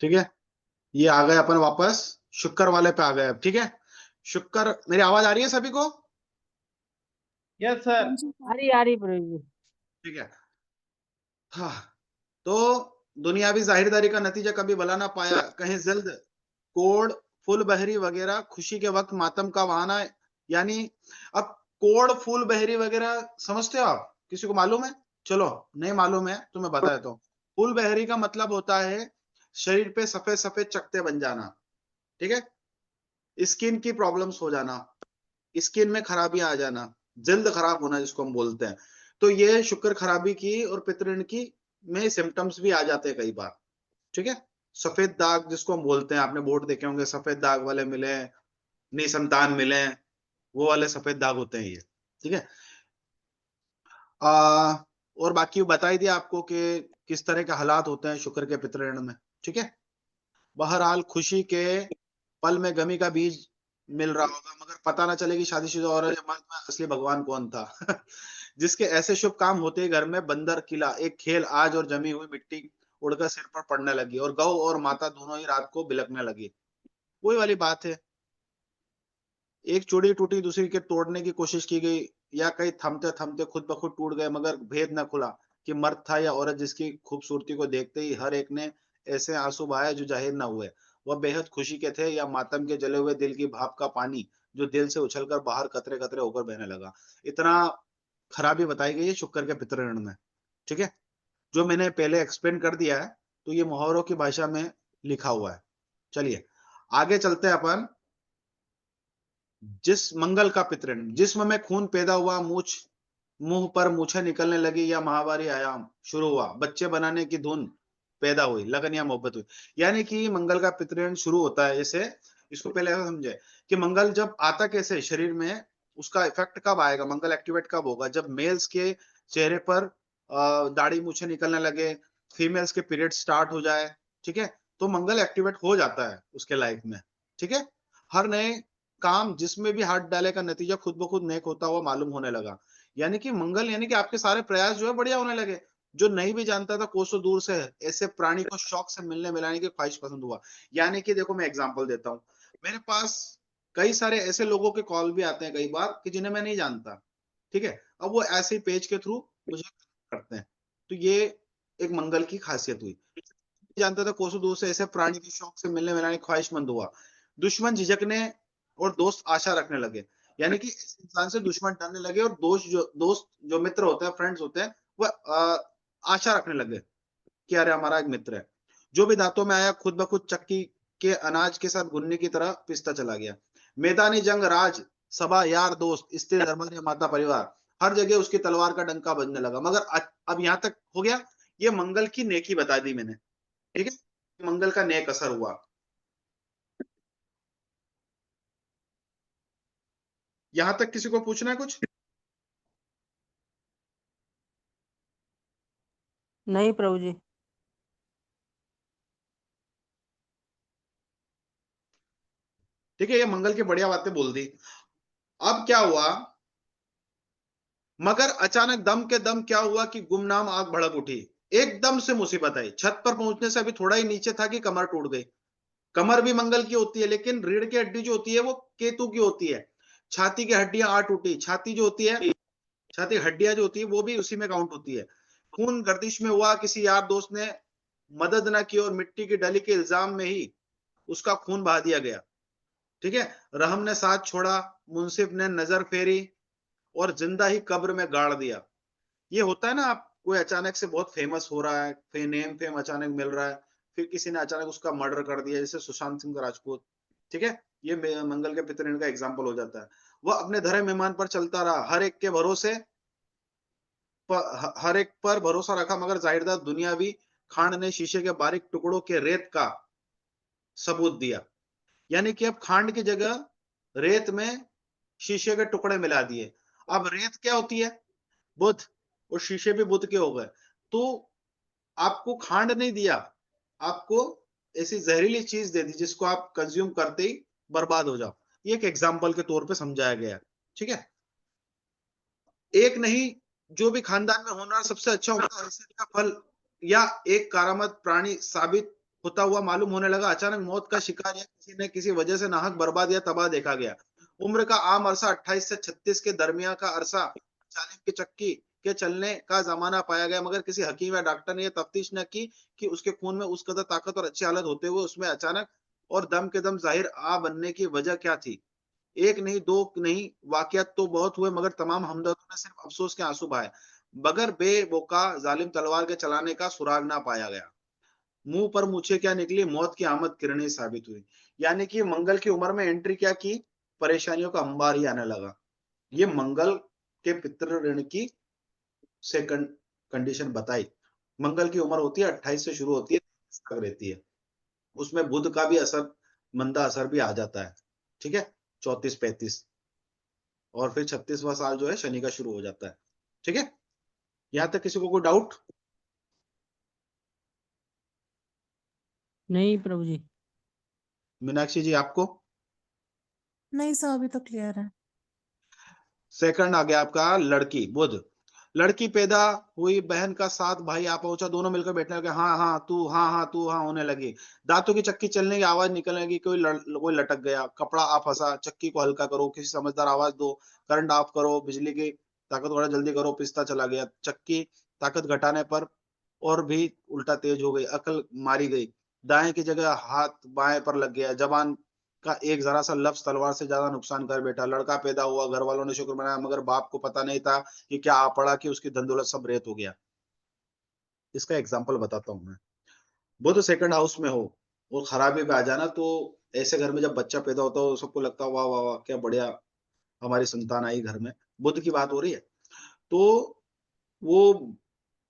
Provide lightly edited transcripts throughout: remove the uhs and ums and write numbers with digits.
ठीक है, ये आ गए अपन वापस शुक्र वाले पे आ गए अब। ठीक है, शुक्र, मेरी आवाज आ रही है सभी को? Yes sir. आ रही प्रभु जी। ठीक है। हाँ, तो दुनियावी जाहिरदारी का नतीजा कभी भला ना पाया, कहीं जल्द कोड़ फूल बहरी वगैरह, खुशी के वक्त मातम का बहाना। यानी अब कोड़ फूल बहरी वगैरह समझते हो आप? किसी को मालूम है? चलो, नहीं मालूम है तो मैं बता देता हूँ। फूल बहरी का मतलब होता है शरीर पे सफेद सफेद चकत्ते बन जाना। ठीक है, स्किन की प्रॉब्लम्स हो जाना, स्किन में खराबियां आ जाना, जल्द खराब होना जिसको हम बोलते हैं। तो ये शुक्र खराबी की और पितृण की में सिम्टम्स भी आ जाते हैं कई बार। ठीक है, सफेद दाग जिसको हम बोलते हैं, आपने बोर्ड देखे होंगे, सफेद दाग वाले मिले, निसंतान मिले, वो वाले सफेद दाग होते हैं ये। ठीक है, और बाकी बता ही दिया आपको कि किस तरह के हालात होते हैं शुक्र के पितृण में। ठीक है, बहरहाल खुशी के पल में गमी का बीज मिल रहा होगा, मगर पता ना चले कि शादीशुदा औरत के मन में असली भगवान कौन था। जिसके ऐसे शुभ काम होते ही घर में बंदर किला एक खेल आज, और जमी हुई मिट्टी उड़कर सिर पर पड़ने लगी, और गौ और माता दोनों ही रात को बिलकने लगी। वही वाली बात है, एक चूड़ी टूटी दूसरी के तोड़ने की कोशिश की गई, या कई थमते थमते खुद ब खुद टूट गए, मगर भेद न खुला कि मर्द था या औरत, जिसकी खूबसूरती को देखते ही हर एक ने ऐसे आंसू बहाए जो जाहिर न हुए वह बेहद खुशी के थे, या मातम के जले हुए दिल की भाप का पानी जो दिल से उछलकर बाहर कतरे कतरे होकर बहने लगा। इतना खराबी बताई गई है शुक्र के पितृण में। ठीक है, जो मैंने पहले एक्सप्लेन कर दिया है, तो ये मुहावरों की भाषा में लिखा हुआ है। चलिए आगे चलते हैं अपन। जिस मंगल का पितृण, जिस्म में खून पैदा हुआ, मूछ मुंह पर मूछें निकलने लगी, या महावारी आयाम शुरू हुआ, बच्चे बनाने की धुन पैदा हुई, लगन या मोहब्बत हुई। यानी कि मंगल का पितृण शुरू होता है जैसे, इसको पहले ऐसा समझे कि मंगल जब आता कैसे शरीर में, उसका इफेक्ट कब आएगा, मंगल एक्टिवेट कब होगा, जब मेल्स के चेहरे पर दाढ़ी मूछें निकलने लगे, फीमेल्स के पीरियड स्टार्ट हो जाए। ठीक है, तो मंगल एक्टिवेट हो जाता है उसके लाइफ में। ठीक है, हर नए काम जिसमें भी हाथ डाले का नतीजा खुद ब खुद नेक होता हुआ मालूम होने लगा। यानी कि मंगल, यानी कि आपके सारे प्रयास जो है बढ़िया होने लगे। जो नहीं भी जानता था कोसों दूर से, ऐसे प्राणी को शौक से मिलने मिलाने की ख्वाहिश पसंद हुआ। यानी कि देखो मैं एग्जांपल देता हूँ, मेरे पास कई सारे ऐसे लोगों के कॉल भी आते हैं कई बार कि जिन्हें मैं नहीं जानता। ठीक है, अब वो ऐसे पेज के थ्रू मुझे करते हैं। तो ये एक मंगल की खासियत हुई। जानता था कोसों दूर से ऐसे प्राणी की शौक से मिलने मिलाने की ख्वाहिशमंद हुआ। दुश्मन झिझकने और दोस्त आशा रखने लगे। यानी कि इस इंसान से दुश्मन डरने लगे, और दोस्त जो मित्र होते हैं, फ्रेंड्स होते हैं, वो आशा रखने लगे कि अरे हमारा एक मित्र है। जो भी दांतों में आया खुद ब खुद चक्की के अनाज के साथ गुन्ने की तरह पिसता चला गया। मैदानी जंग, राज सभा, यार दोस्त, स्त्री धर्म, माता परिवार, हर जगह उसकी तलवार का डंका बजने लगा। मगर अब यहां तक हो गया, ये मंगल की नेकी बता दी मैंने। ठीक है, मंगल का नेक असर हुआ। यहां तक किसी को पूछना है कुछ? नहीं प्रभु जी। ठीक है, ये मंगल की बढ़िया बातें बोल दी। अब क्या हुआ, मगर अचानक दम के दम क्या हुआ कि गुमनाम आग भड़क उठी। एकदम से मुसीबत आई, छत पर पहुंचने से अभी थोड़ा ही नीचे था कि कमर टूट गई। कमर भी मंगल की होती है, लेकिन रीढ़ की हड्डी जो होती है वो केतु की होती है। छाती की हड्डियां आ टूटी, छाती जो होती है, छाती हड्डियां जो होती है वो भी उसी में काउंट होती है। खून गर्दिश में हुआ, किसी यार दोस्त ने मदद ना की, और मिट्टी की डली के इल्जाम में ही उसका खून बहा दिया गया। ठीक है, रहम ने साथ छोड़ा, मुंसिफ ने नजर फेरी, और जिंदा ही कब्र में गाड़ दिया। ये होता है ना, आप कोई अचानक से बहुत फेमस हो रहा है, नेम फेम अचानक मिल रहा है, फिर किसी ने अचानक उसका मर्डर कर दिया, जैसे सुशांत सिंह राजपूत। ठीक है, ये मंगल के पितृण का एग्जाम्पल हो जाता है। वह अपने धर्म ईमान पर चलता रहा, हर एक पर भरोसा रखा, मगर जाहिरदार दुनियावी खान ने शीशे के बारीक टुकड़ों के रेत का सबूत दिया। यानी कि अब खांड की जगह रेत में शीशे के टुकड़े मिला दिए। अब रेत क्या होती है? बुध, और शीशे भी बुध के हो गए। तो आपको खांड नहीं दिया, आपको ऐसी जहरीली चीज दे दी जिसको आप कंज्यूम करते ही बर्बाद हो जाओ। ये एक एग्जाम्पल के तौर पे समझाया गया। ठीक है, एक नहीं, जो भी खानदान में होना सबसे अच्छा होता है, ऐसे का फल या एक कारामद प्राणी साबित होता हुआ मालूम होने लगा। अचानक मौत का शिकार या किसी ने किसी वजह से नाहक बर्बाद या तबाह देखा गया। उम्र का आम अरसा 28 से 36 के दरमियान का अरसा, जालिम की चक्की के चलने का जमाना पाया गया, मगर किसी हकीम या डॉक्टर ने यह तफ्तीश न की कि उसके खून में उस कदर ताकत और अच्छी हालत होते हुए उसमें अचानक और दम के दम जाहिर आ बनने की वजह क्या थी। एक नहीं, दो नहीं, वाक़यात तो बहुत हुए, मगर तमाम हमदर्दों ने सिर्फ अफ़सोस के आँसू बहाए। बगैर बेबौका ज़ालिम तलवार के चलाने का सुराग ना पाया गया। मुँह पर मूछें क्या निकली, मौत की आमद किरणें साबित हुई। यानी कि मंगल की उम्र में एंट्री क्या की, परेशानियों का अंबार ही आने लगा। ये मंगल के पितृ ऋण की सेकंड कंडीशन बताई। मंगल की उम्र होती है 28 से शुरू होती है, 30 तक रहती है। उसमें बुध का भी असर, मंदा असर भी आ जाता है। ठीक है? 34-35 और फिर 36वां साल जो है शनि का शुरू हो जाता है। ठीक है? यहाँ तक किसी को कोई डाउट? नहीं प्रभु जी। मीनाक्षी जी आपको? नहीं सर, अभी तो क्लियर है। सेकंड आ गया आपका लड़की, बुध। लड़की पैदा हुई, बहन का साथ भाई आ पहुंचा, दोनों मिलकर बैठने लगे। हाँ हाँ तू, हाँ हाँ तू, हाँ होने लगी। दांतों की चक्की चलने की आवाज निकलने लगी। कोई लटक गया, कपड़ा आ फंसा, चक्की को हल्का करो, किसी समझदार आवाज दो, करंट ऑफ करो, बिजली की ताकत थोड़ा जल्दी करो, पिस्ता चला गया। चक्की ताकत घटाने पर और भी उल्टा तेज हो गई, अकल मारी गई। दाएं की जगह हाथ बाएं पर लग गया। जबान का एक जरा सा लफ्ज तलवार से ज्यादा नुकसान कर बैठा। लड़का पैदा हुआ, घर वालों ने शुक्र मनाया, मगर बाप को पता नहीं था कि क्या आ पड़ा कि उसकी धन दौलत सब रेत हो गया। इसका एग्जाम्पल बताता हूँ मैं। वो तो सेकंड हाउस में हो और खराबी पे आ जाना, तो ऐसे घर में जब बच्चा पैदा होता हो सबको लगता है वाह वाह वाह क्या बढ़िया हमारी संतान आई घर में। बुद्ध की बात हो रही है। तो वो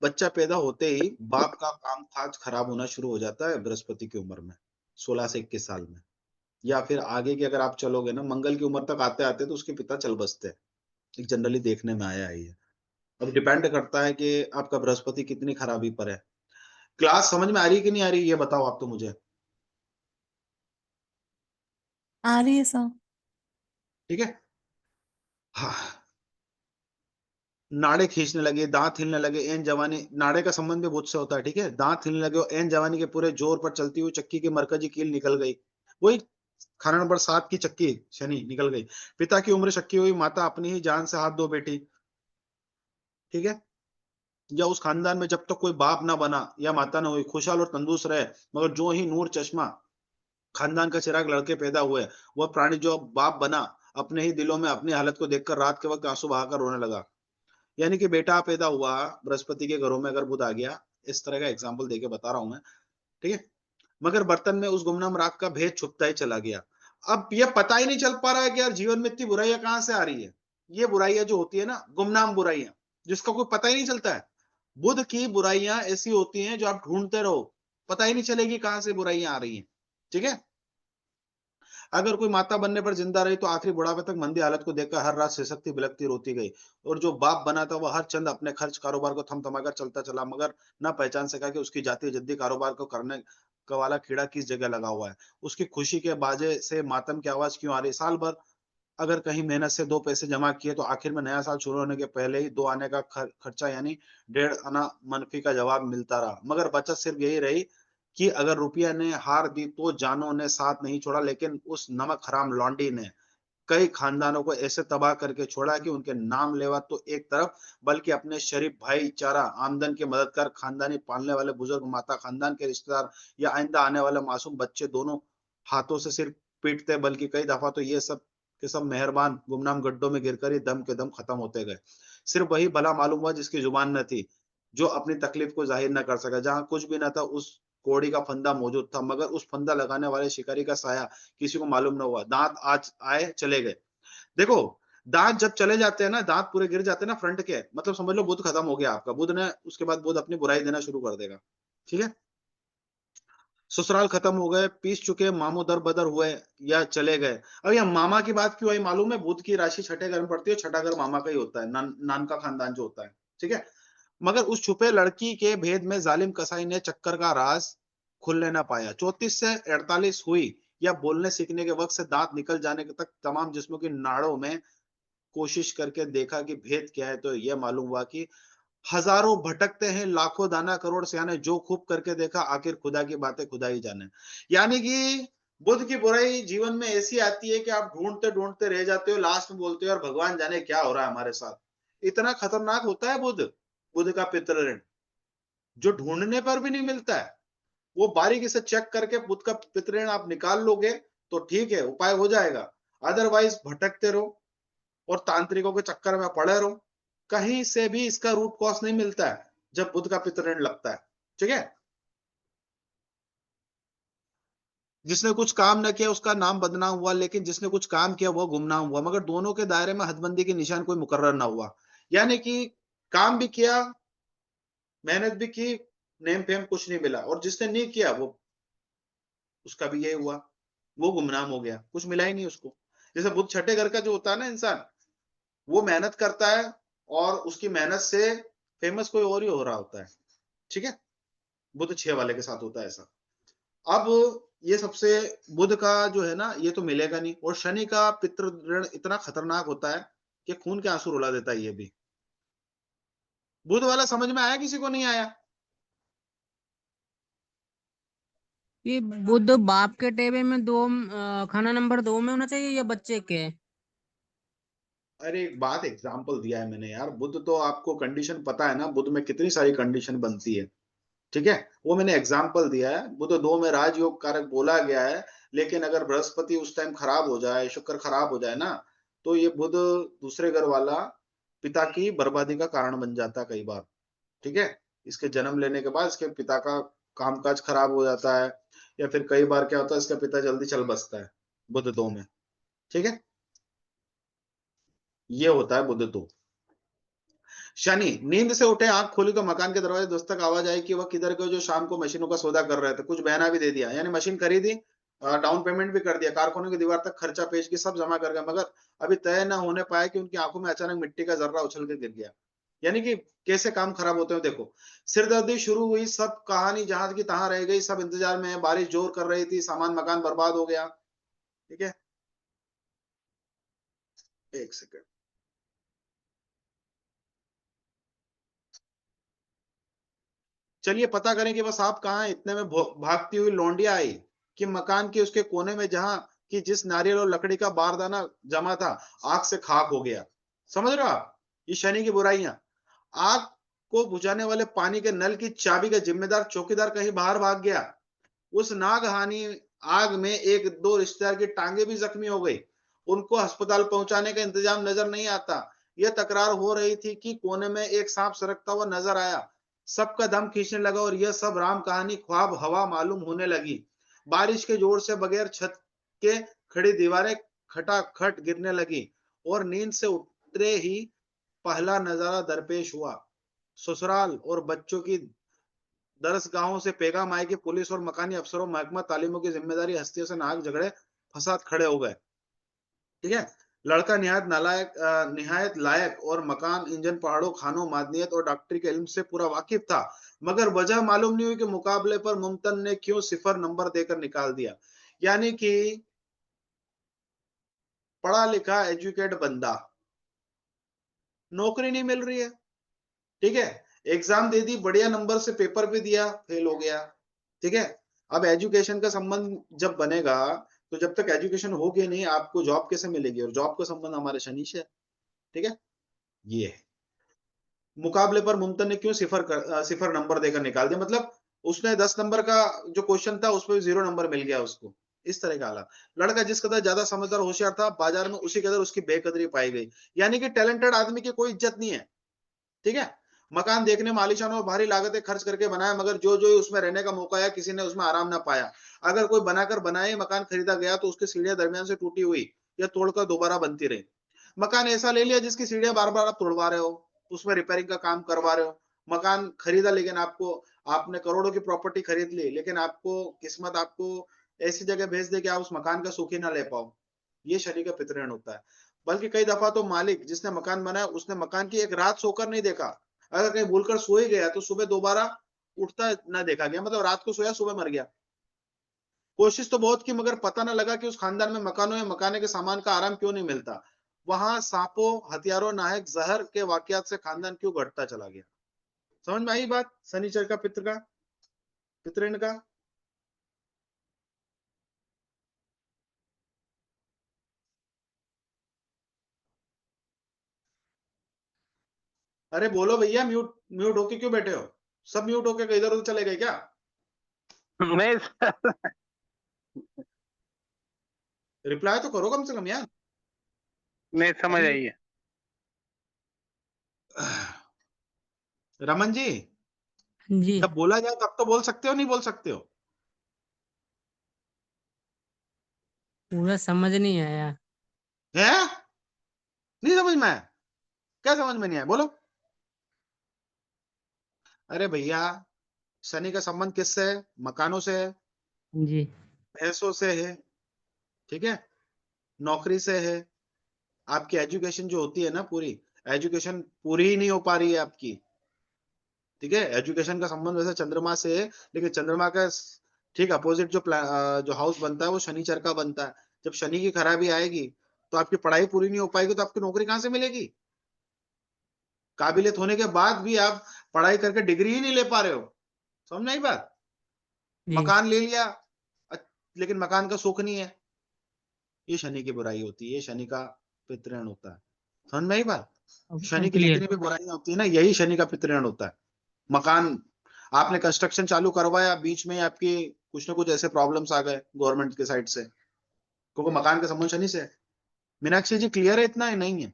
बच्चा पैदा होते ही बाप का काम काज खराब होना शुरू हो जाता है बृहस्पति की उम्र में, 16 से 21 साल में। या फिर आगे की अगर आप चलोगे ना, मंगल की उम्र तक आते-आते तो उसके पिता चल बसते हैं। एक जनरली देखने में आया है ये। अब डिपेंड करता है कि आपका बृहस्पति कितनी खराबी पर है। क्लास समझ में आ रही है कि नहीं आ रही, ये बताओ आप तो मुझे। आ रही है सर। ठीक है? हाँ। नाड़े खींचने लगे, दाँत हिलने लगे, ऐन जवानी, नाड़े का संबंध भी बुध से होता है, ठीक है? दाँत हिलने लगे और ऐन जवानी के पूरे जोर पर चलती हुई चक्की की मरकज़ी कील निकल गई। वही खाना नंबर 7 की चक्की शनि निकल गई। पिता की उम्र शक्की हुई, माता अपनी ही जान से हाथ धो बैठी। ठीक है? या उस खानदान में जब तक कोई बाप ना बना या माता ना हुई, खुशहाल और तंदुरुस्त रहे, मगर जो ही नूर चश्मा खानदान का चिराग लड़के पैदा हुए, वह प्राणी जो अब बाप बना, अपने ही दिलों में अपनी हालत को देखकर रात के वक़्त आँसू बहाकर रोने लगा। यानी कि बेटा पैदा हुआ, बृहस्पति के घरों में अगर बुध आ गया, इस तरह का एग्ज़ाम्पल देके बता रहा हूँ मैं, ठीक है? मगर बर्तन में उस गुमनाम राख का भेद छुपता ही चला गया। अब ये पता ही नहीं चल पा रहा है कि यार जीवन में इतनी बुराइयाँ कहाँ से आ रही है। ये बुराइयाँ जो होती है ना, गुमनाम बुराइयाँ, जिसका कोई पता ही नहीं चलता है। बुध की बुराइयाँ ऐसी होती हैं जो आप ढूँढते रहो, पता ही नहीं चलेगी कहाँ से बुराइयाँ आ रही हैं। ठीक है? अगर कोई माता बनने पर जिंदा रही तो आखिरी बुढ़ापे तक मंदी हालत को देखकर हर रात सिसकती बिलखती रोती गई, और जो बाप बना था वह हर चंद अपने खर्च कारोबार को थमथमाकर चलता चला, मगर न पहचान सका कि उसकी जाति जद्दी कारोबार को करने का वाला कीड़ा किस जगह लगा हुआ है। उसकी खुशी के बाजे से मातम की आवाज क्यों आ रही। साल भर अगर कहीं मेहनत से 2 पैसे जमा किए तो आखिर में नया साल शुरू होने के पहले ही 2 आने का खर्चा यानी 1.5 आना मनफी का जवाब मिलता रहा। मगर बचत सिर्फ यही रही कि अगर रुपया ने हार दी तो जानों ने साथ नहीं छोड़ा, लेकिन उस नमक हराम लौंडी ने कई खानदानों को ऐसे तबाह करके छोड़ा कि उनके नाम लेवा तो एक तरफ, बल्कि अपने शरीफ भाईचारा आमदन की मददगार खानदानी पालने वाले बुजुर्ग, माता, खानदान के रिश्तेदार या आइंदा आने वाले मासूम बच्चे दोनों हाथों से सिर पीटते, बल्कि कई दफा तो ये सब के सब मेहरबान गुमनाम गड्ढों में गिरकर ही दम के दम खत्म होते गए। सिर्फ वही भला मालूम हुआ जिसकी जुबान न थी, जो अपनी तकलीफ को जाहिर न कर सका। जहाँ कुछ भी न था उस कोड़ी का फंदा मौजूद था, मगर उस फंदा लगाने वाले शिकारी का साया किसी को मालूम न हुआ। दांत आज आए चले गए। देखो, दांत जब चले जाते हैं ना, दांत पूरे गिर जाते हैं ना फ्रंट के, मतलब समझ लो बुध खत्म हो गया आपका। बुध ने उसके बाद बुध अपनी बुराई देना शुरू कर देगा। ठीक है? ससुराल खत्म हो गए, पीस चुके मामू दर-बदर हुए या चले गए। अब यहाँ मामा की बात क्यों आई मालूम है? बुध की राशि छठे घर में पड़ती है, छठा घर मामा का ही होता है, नान का खानदान जो होता है। ठीक है? मगर उस छुपे लड़की के भेद में जालिम कसाई ने चक्कर का राज खुलने ना पाया। 34 से 48 हुई या बोलने सीखने के वक्त से दांत निकल जाने तक तमाम जिस्मों की नाड़ों में कोशिश करके देखा कि भेद क्या है, तो यह मालूम हुआ कि हजारों भटकते हैं, लाखों दाना करोड़ सियाने, जो खूब करके देखा आखिर खुदा की बातें खुदा ही जाने। यानी कि बुद्ध की बुराई जीवन में ऐसी आती है कि आप ढूंढते ढूंढते रह जाते हो, लास्ट में बोलते हो और भगवान जाने क्या हो रहा है हमारे साथ। इतना खतरनाक होता है बुद्ध, बुद्ध का पितृ ऋण, जो ढूंढने पर भी नहीं मिलता है। वो बारीकी से चेक करके बुद्ध का पितृ ऋण आप निकाल लोगे तो ठीक है, उपाय हो जाएगा। अदरवाइज भटकते रहो और तांत्रिकों के चक्कर में पड़े रहो, कहीं से भी इसका रूट कॉज नहीं मिलता है जब बुद्ध का पितृ ऋण लगता है। ठीक है, जिसने कुछ काम न किया उसका नाम बदनाम हुआ, लेकिन जिसने कुछ काम किया वो गुमनाम हुआ, मगर दोनों के दायरे में हदबंदी के निशान कोई मुकर्रर ना हुआ। यानी कि काम भी किया, मेहनत भी की, नेम फेम कुछ नहीं मिला, और जिसने नहीं किया वो, उसका भी यही हुआ, वो गुमनाम हो गया, कुछ मिला ही नहीं उसको। जैसे बुद्ध छठे घर का जो होता है ना इंसान, वो मेहनत करता है और उसकी मेहनत से फेमस कोई और ही हो रहा होता है। ठीक है, बुद्ध 6 वाले के साथ होता है ऐसा। अब ये सबसे, बुध का जो है ना ये तो मिलेगा नहीं, और शनि का पितृ ऋण इतना खतरनाक होता है कि खून के आंसू रुला देता है ये भी। बुध वाला समझ में आया, किसी को नहीं आया? ये बुध बाप के टेबे में दो, खाना नंबर 2 में होना चाहिए या बच्चे के? अरे एक बात एग्जाम्पल दिया है मैंने यार, बुध तो आपको कंडीशन पता है ना, बुध में कितनी सारी कंडीशन बनती है। ठीक है, वो मैंने एग्जाम्पल दिया है। बुध 2 में राजयोग कारक बोला गया है, लेकिन अगर बृहस्पति उस टाइम खराब हो जाए, शुक्र खराब हो जाए ना, तो ये बुध दूसरे घर वाला पिता की बर्बादी का कारण बन जाता है कई बार। ठीक है, इसके जन्म लेने के बाद इसके पिता का कामकाज खराब हो जाता है, या फिर कई बार क्या होता है इसका पिता जल्दी चल बसता है बुध 2 में। ठीक है, ये होता है बुध 2। शनि, नींद से उठे, आंख खोली तो मकान के दरवाजे दस्तक आवाज आई कि वह किधर गए जो शाम को मशीनों का सौदा कर रहे थे। कुछ बहना भी दे दिया, यानी मशीन खरीदी, डाउन पेमेंट भी कर दिया, कारखानों की दीवार तक खर्चा पेश की, सब जमा कर गए, मगर अभी तय न होने पाया कि उनकी आंखों में अचानक मिट्टी का जर्रा उछल के गिर गया। यानी कि कैसे काम खराब होते हैं देखो। सिरदर्दी शुरू हुई, सब कहानी जहां की तहां रह गई, सब इंतजार में है, बारिश जोर कर रही थी, सामान मकान बर्बाद हो गया। ठीक है, एक सेकंड, चलिए पता करें कि बस आप कहाँ हैं। इतने में भागती हुई लौंडिया आई कि मकान के उसके कोने में जहां कि जिस नारियल और लकड़ी का बारदाना जमा था, आग से खाक हो गया। समझ रहे हो आप, ये शनि की बुराइयां। आग को बुझाने वाले पानी के नल की चाबी का जिम्मेदार चौकीदार कहीं बाहर भाग गया। उस नागहानी आग में एक दो रिश्तेदार की टांगे भी जख्मी हो गई, उनको अस्पताल पहुंचाने का इंतजाम नजर नहीं आता। यह तकरार हो रही थी कि कोने में एक सांप सरकता हुआ नजर आया, सबका दम खींचने लगा और यह सब राम कहानी ख्वाब हवा मालूम होने लगी। बारिश के जोर से बगैर छत के खड़ी दीवारें खटाखट गिरने लगी, और नींद से उतरे ही पहला नजारा दरपेश हुआ। ससुराल और बच्चों की दरसगाहों से पैगाम आए कि पुलिस और मकानी अफसरों, महकमा तालीमों की जिम्मेदारी हस्तियों से नाहक झगड़े फसाद खड़े हो गए। ठीक है, लड़का निहायत लायक और मकान, इंजन, पहाड़ों, खानों, मादनियत और डॉक्टरी के इल्म से पूरा वाकिफ था, मगर वजह मालूम नहीं हुई कि मुकाबले पर मुमतन ने क्यों 0 नंबर देकर निकाल दिया। यानी कि पढ़ा लिखा एजुकेट बंदा, नौकरी नहीं मिल रही है। ठीक है, एग्जाम दे दी, बढ़िया नंबर से पेपर भी दिया, फेल हो गया। ठीक है, अब एजुकेशन का संबंध जब बनेगा, तो जब तक एजुकेशन होगी नहीं आपको जॉब कैसे मिलेगी, और जॉब का संबंध हमारे शनि से है। ठीक है, ये है। मुकाबले पर मुमतन ने क्यों 0 नंबर देकर निकाल दिया, मतलब उसने 10 नंबर का जो क्वेश्चन था उसमें 0 नंबर मिल गया उसको, इस तरह का हालात। लड़का जिस कदर ज्यादा समझदार होशियार था, बाजार में उसी कदर उसकी बेकदरी पाई गई। यानी कि टैलेंटेड आदमी की कोई इज्जत नहीं है। ठीक है, मकान देखने में आलीशान और भारी लागतें खर्च करके बनाया, मगर जो जो उसमें रहने का मौका आया किसी ने उसमें आराम ना पाया। अगर कोई बनाकर बनाए मकान खरीदा गया तो उसकी सीढ़ियां दरमियान से टूटी हुई या तोड़कर दोबारा बनती रही। मकान ऐसा ले लिया जिसकी सीढ़ियां बार बार आप तोड़वा रहे हो, उसमें रिपेयरिंग का काम करवा रहे हो। मकान खरीदा, लेकिन आपने करोड़ों की प्रॉपर्टी खरीद ली, लेकिन आपको किस्मत आपको ऐसी जगह भेज दे कि आप उस मकान का सुख ही ना ले पाओ। ये शनि का पितृण होता है। बल्कि कई दफा तो मालिक जिसने मकान बनाया उसने मकान की एक रात सोकर नहीं देखा। अगर कहीं भूलकर सो ही गया तो सुबह दोबारा उठता ना देखा गया, मतलब रात को सोया सुबह मर गया। कोशिश तो बहुत की, मगर पता ना लगा कि उस खानदान में मकानों या मकाने के सामान का आराम क्यों नहीं मिलता। वहां सांपों, हथियारों, नाहक जहर के वाकयात से खानदान क्यों घटता चला गया। समझ में आई बात? शनिचर का पितृण का। अरे बोलो भैया, म्यूट म्यूट होके क्यों बैठे हो? सब म्यूट होके इधर उधर चले गए क्या? नहीं सर, रिप्लाई तो करो कम से कम यार। नहीं समझ आई है। रमन जी, जी जब बोला जाए तब तो बोल सकते हो, नहीं बोल सकते हो? पूरा समझ नहीं आया। है? नहीं समझ में आया? क्या समझ में नहीं आया, बोलो। अरे भैया, शनि का संबंध किससे है? मकानों से है, जी भैंसों से है, ठीक है, नौकरी से है। आपकी एजुकेशन जो होती है ना, पूरी एजुकेशन पूरी ही नहीं हो पा रही है आपकी, ठीक है। एजुकेशन का संबंध वैसे चंद्रमा से है, लेकिन चंद्रमा का ठीक अपोजिट जो हाउस बनता है वो शनिचर का बनता है। जब शनि की खराबी आएगी तो आपकी पढ़ाई पूरी नहीं हो पाएगी, तो आपकी नौकरी कहां से मिलेगी? काबिलियत होने के बाद भी आप पढ़ाई करके डिग्री ही नहीं ले पा रहे हो। समझ में आई बात? जी मकान ले लिया, लेकिन मकान का सुख नहीं है। ये शनि की बुराई होती है, ये शनि का पितृण होता है। समझ में आई बात? शनि अब की क्लियर। जितनी भी बुराइयां होती है ना, यही शनि का पितृण होता है। मकान, आपने कंस्ट्रक्शन चालू करवाया, बीच में ही आपकी कुछ ना कुछ ऐसे प्रॉब्लम्स आ गए गवर्नमेंट के साइड से, क्योंकि मकान का संबंध शनि से है। मीनाक्षी जी, क्लियर है इतना? ही नहीं है?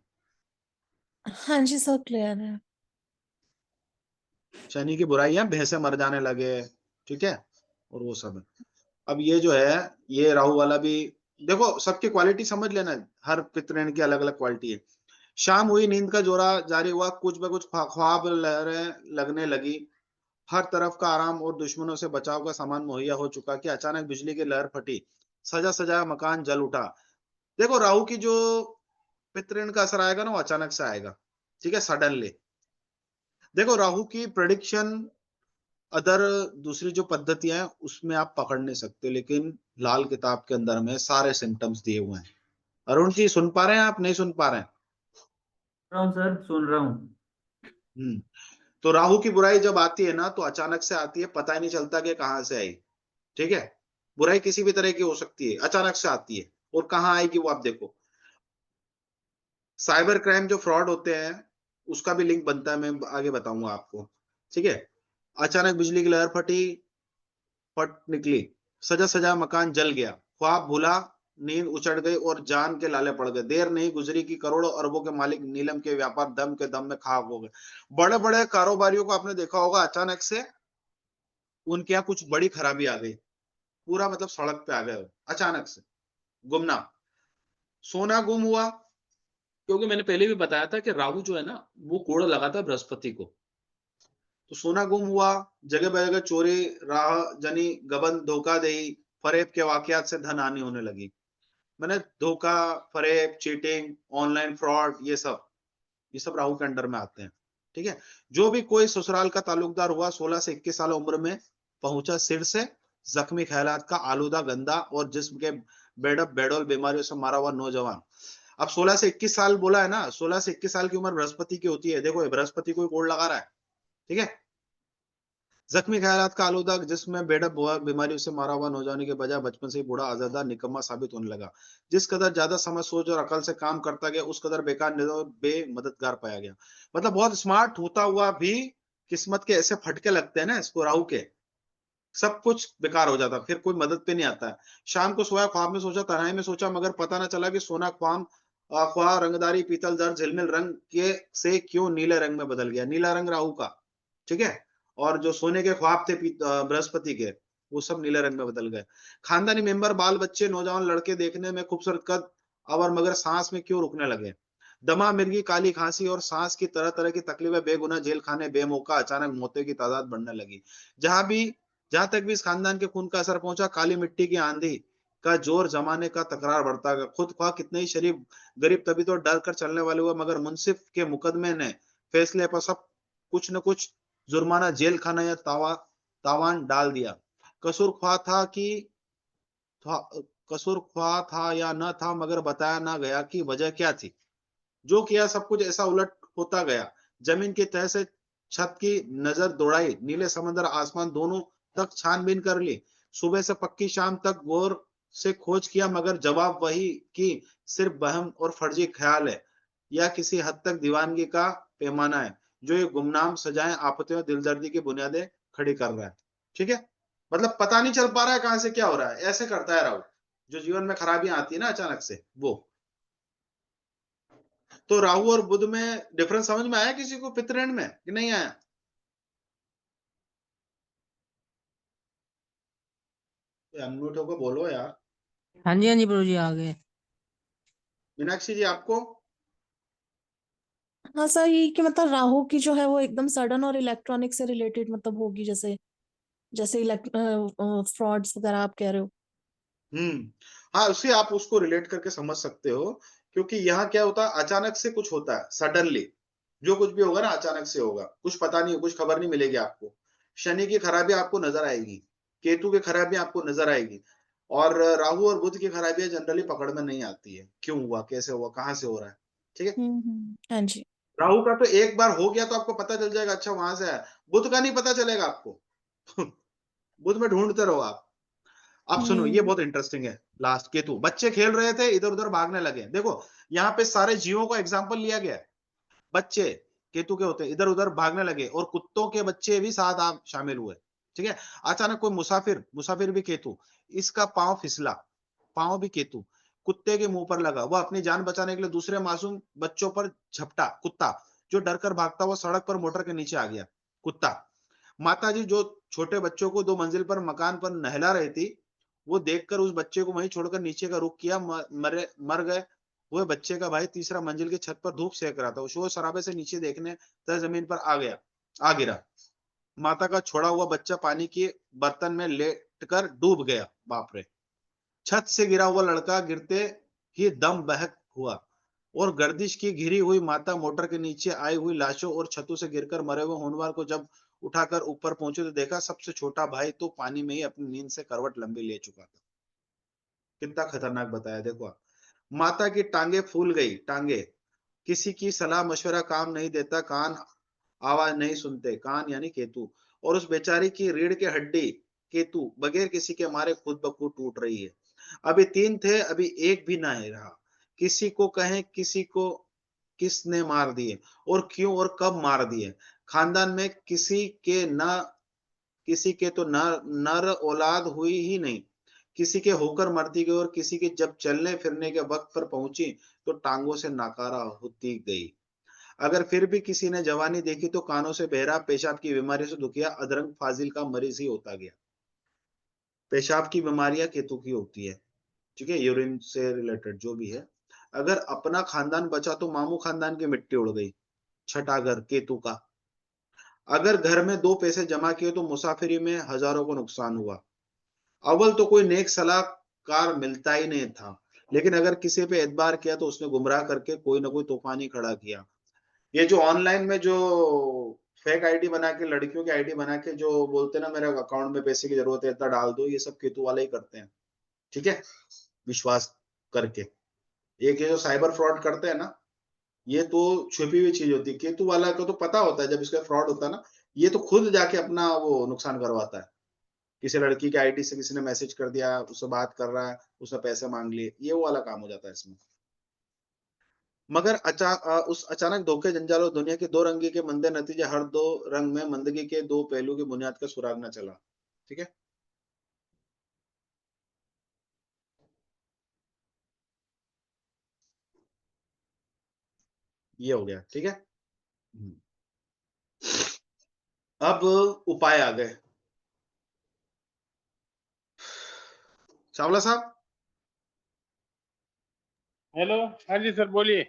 हाँ जी सर, क्लियर है। शनि की बुराइयां, भैंसे मर जाने लगे, ठीक है, और वो सब है। अब ये जो है, ये राहु वाला भी देखो, सबकी क्वालिटी समझ लेना, हर पितृण की अलग अलग क्वालिटी है। शाम हुई, नींद का जोरा जारी हुआ, कुछ ब कुछ ख्वाब लहरें लगने लगी, हर तरफ का आराम और दुश्मनों से बचाव का सामान मुहैया हो चुका कि अचानक बिजली की लहर फटी, सजा सजाया मकान जल उठा। देखो, राहु की जो पितृण का असर आएगा ना, वो अचानक से आएगा, ठीक है, सडनली। देखो, राहु की प्रेडिक्शन अदर दूसरी जो पद्धतियां हैं उसमें आप पकड़ नहीं सकते, लेकिन लाल किताब के अंदर में सारे सिम्टम्स दिए हुए हैं। अरुण जी, सुन पा रहे हैं आप? नहीं सुन पा रहे हैं? रहा हूँ सर, सुन रहा हूँ। हम्म। तो राहु की बुराई जब आती है ना, तो अचानक से आती है, पता ही नहीं चलता कि कहां से आई, ठीक है। बुराई किसी भी तरह की हो सकती है, अचानक से आती है, और कहाँ आएगी वो आप देखो। साइबर क्राइम जो फ्रॉड होते हैं, उसका भी लिंक बनता है, मैं आगे बताऊंगा आपको, ठीक है। अचानक बिजली की लहर फटी, फट निकली, सजा सजा मकान जल गया, ख्वाब भूला, नींद उचड़ गई और जान के लाले पड़ गए। देर नहीं गुजरी कि करोड़ों अरबों के मालिक नीलम के व्यापार दम के दम में खाक हो गए। बड़े बड़े कारोबारियों को आपने देखा होगा, अचानक से उनके यहाँ कुछ बड़ी खराबी आ गई, पूरा मतलब सड़क पे आ गए अचानक से। गुमनाम। सोना गुम हुआ, क्योंकि मैंने पहले भी बताया था कि राहु जो है ना, वो कोड़ लगाता है बृहस्पति को। तो सोना गुम हुआ, जगह जगह चोरी, राह जनी गबन, धोखाधड़ी, फरेब के वाकयात से धन हानि होने लगी। मैंने धोखा, फरेब, चीटिंग, ऑनलाइन फ्रॉड, ये सब राहु के अंडर में आते हैं, ठीक है। जो भी कोई ससुराल का ताल्लुकदार हुआ, 16 से 21 साल उम्र में पहुंचा सिर से, जख्मी ख्यालात का आलूदा गंदा और जिस्म के बेडअप बेडोल बीमारियों से मारा हुआ नौजवान। अब 16 से 21 साल बोला है ना, 16 से 21 साल की उम्र बृहस्पति की होती है। देखो, बृहस्पति कोई कोड लगा रहा है, ठीक है। जख्मी ख्यालात का आलूदा जिसमें बेडअप बीमारियों से मारा हुआ नौजवानी के बजाय बचपन से ही बूढ़ा आजादा निकम्मा साबित होने लगा। जिस कदर ज्यादा समझ सोच और अकल से काम करता गया, उस कदर बेकार बेमददगार पाया गया। मतलब बहुत स्मार्ट होता हुआ भी किस्मत के ऐसे फटके लगते हैं ना इसको, राहु के, सब कुछ बेकार हो जाता, फिर कोई मदद पे नहीं आता है। शाम को सोया, ख्वाब में सोचा, तन्हाई में सोचा, मगर पता न चला कि सोना ख्वाब रंगदारी पीतल दर झिलमिल रंग के से क्यों नीले रंग में बदल गया। नीला रंग राहु का, ठीक है। और जो सोने के ख्वाब थे बृहस्पति के, वो सब नीले रंग में बदल गए। खानदानी मेंबर, बाल बच्चे, नौजवान लड़के देखने में खूबसूरत कद, और मगर सांस में क्यों रुकने लगे। दमा, मिर्गी, काली खांसी और सांस की तरह तरह की तकलीफें, बेगुनाह जेल खाने, बेमौका अचानक मौतों की तादाद बढ़ने लगी। जहां तक भी इस खानदान के खून का असर पहुंचा, काली मिट्टी की आंधी का जोर जमाने का तकरार बढ़ता गया। खुद ख्वाह कितने ही शरीफ गरीब तभी तो डर कर चलने वाले हुए, मगर मुंसिफ के मुकदमे ने फैसले पर सब कुछ न कुछ जुर्माना, जेल खाना या तावान डाल दिया। कसूर ख्वाह था कि कसूर ख्वाह था या न था, मगर बताया ना गया कि वजह क्या थी। जो किया सब कुछ ऐसा उलट होता गया। जमीन की तह से छत की नजर दौड़ाई, नीले समंदर आसमान दोनों तक छानबीन कर ली, सुबह से पक्की शाम तक गौर से खोज किया, मगर जवाब वही कि सिर्फ वहम और फर्जी ख्याल है या किसी हद तक दीवानगी का पैमाना है जो ये गुमनाम सजाएं आपत्तियों दिलदर्दी की बुनियादें खड़ी कर रहा है। ठीक है, मतलब पता नहीं चल पा रहा है कहां से क्या हो रहा है, ऐसे करता है राहु। जो जीवन में खराबियां आती है ना अचानक से, वो। तो राहु और बुध में डिफरेंस समझ में आया किसी को पितृण में कि नहीं आया? अनम्यूट होकर बोलो यार। हाँ जी प्रभु जी आ गए। मीनाक्षी जी आपको? हाँ सर, ये कि मतलब राहु की जो है वो एकदम सडन और इलेक्ट्रॉनिक से रिलेटेड मतलब होगी, जैसे जैसे फ्रॉड्स वगैरह आप कह रहे हो। हाँ, उससे आप उसको रिलेट करके समझ सकते हो, क्योंकि यहाँ क्या होता है, अचानक से कुछ होता है, सडनली जो कुछ भी होगा ना अचानक से होगा, कुछ पता नहीं, कुछ खबर नहीं मिलेगी आपको। शनि की खराबी आपको नजर आएगी, केतु की खराबी आपको नजर आएगी, और राहु और बुध की खराबियां जनरली पकड़ में नहीं आती है, क्यों हुआ, कैसे हुआ, कहाँ से हो रहा है। ठीक है, हाँ जी। राहु का तो एक बार हो गया तो आपको पता चल जाएगा, अच्छा वहां से है। बुध का नहीं पता चलेगा आपको। बुध में ढूंढते रहो आप। अब सुनो, ये हम्म बहुत इंटरेस्टिंग है। लास्ट केतु, बच्चे खेल रहे थे, इधर उधर भागने लगे। देखो यहाँ पे सारे जीवों का एग्जाम्पल लिया गया है। बच्चे केतु के होते हैं, इधर उधर भागने लगे, और कुत्तों के बच्चे भी साथ आप शामिल हुए। ठीक है, अचानक कोई मुसाफिर, मुसाफिर भी केतु, इसका पांव फिसला, पांव भी केतु, कुत्ते के मुंह पर लगा, वह अपनी जान बचाने के लिए दूसरे मासूम बच्चों पर झपटा। कुत्ता जो डरकर भागता हुआ सड़क पर मोटर के नीचे आ गया। कुत्ता, माताजी जो छोटे बच्चों को 2 मंजिल पर मकान पर नहला रही थी, वो देखकर उस बच्चे को वहीं छोड़कर नीचे का रुख किया। मर गए हुए बच्चे का भाई तीसरा मंजिल की छत पर धूप सेक रहा था, वो शोर शराबे से नीचे देखने तक जमीन पर आ गिरा। माता का छोड़ा हुआ बच्चा पानी के बर्तन में लेटकर डूब गया। बाप रे। छत से गिरा हुआ लड़का गिरते ही दम बहक हुआ, और गर्दिश की घिरी हुई माता मोटर के नीचे आई हुई लाशों और छतों से गिरकर मरे हुए होनवार को जब उठाकर ऊपर पहुंचे तो देखा सबसे छोटा भाई तो पानी में ही अपनी नींद से करवट लंबी ले चुका था। कितना खतरनाक बताया, देखो आप। माता की टांगे फूल गई, टांगे, किसी की सलाह मशवरा काम नहीं देता, कान आवाज नहीं सुनते, कान यानी केतु, और उस बेचारी की रीढ़ की हड्डी केतु बगैर किसी के मारे खुद ब खुद टूट रही है। अभी 3 थे, अभी एक भी ना ही रहा। किसी को कहें, किसी को किसने मार दिए और क्यों और कब मार दिए। खानदान में किसी के तो नर औलाद हुई ही नहीं, किसी के होकर मरती गई, और किसी की जब चलने फिरने के वक्त पर पहुंची तो टांगों से नाकारा होती गई। अगर फिर भी किसी ने जवानी देखी तो कानों से बहरा, पेशाब की बीमारी से दुखिया, अधरंग फाजिल का मरीज ही होता गया। पेशाब की बीमारियां केतु की होती है। ठीक है, यूरिन से रिलेटेड जो भी है। अगर अपना खानदान बचा तो मामू खानदान की मिट्टी उड़ गई। छठा घर केतु का। अगर घर में 2 पैसे जमा किए तो मुसाफिरी में हजारों को नुकसान हुआ। अव्वल तो कोई नेक सलाहकार मिलता ही नहीं था, लेकिन अगर किसी पे एतबार किया तो उसने गुमराह करके कोई ना कोई तूफान ही खड़ा किया। ये जो ऑनलाइन में जो फेक आईडी बना के, लड़कियों की आईडी बना के जो बोलते हैं ना, मेरे अकाउंट में पैसे की जरूरत है, इतना डाल दो, ये सब केतु वाले ही करते हैं। ठीक है, विश्वास करके। एक ये जो साइबर फ्रॉड करते हैं ना, ये तो छुपी हुई चीज होती है। केतु वाला को तो पता होता है जब इसका फ्रॉड होता है ना, ये तो खुद जाके अपना वो नुकसान करवाता है। किसी लड़की की आईडी से किसी ने मैसेज कर दिया, उससे बात कर रहा है, उसने पैसे मांग लिए, ये वो वाला काम हो जाता है इसमें। मगर उस अचानक धोखे, जंजाल और दुनिया के दो रंगी के मंदे नतीजे, हर दो रंग में मंदगी के दो पहलू की बुनियाद का सुराग न चला। ठीक है, ये हो गया। ठीक है, अब उपाय आ गए। चावला साहब, हेलो, हाँ जी सर बोलिए।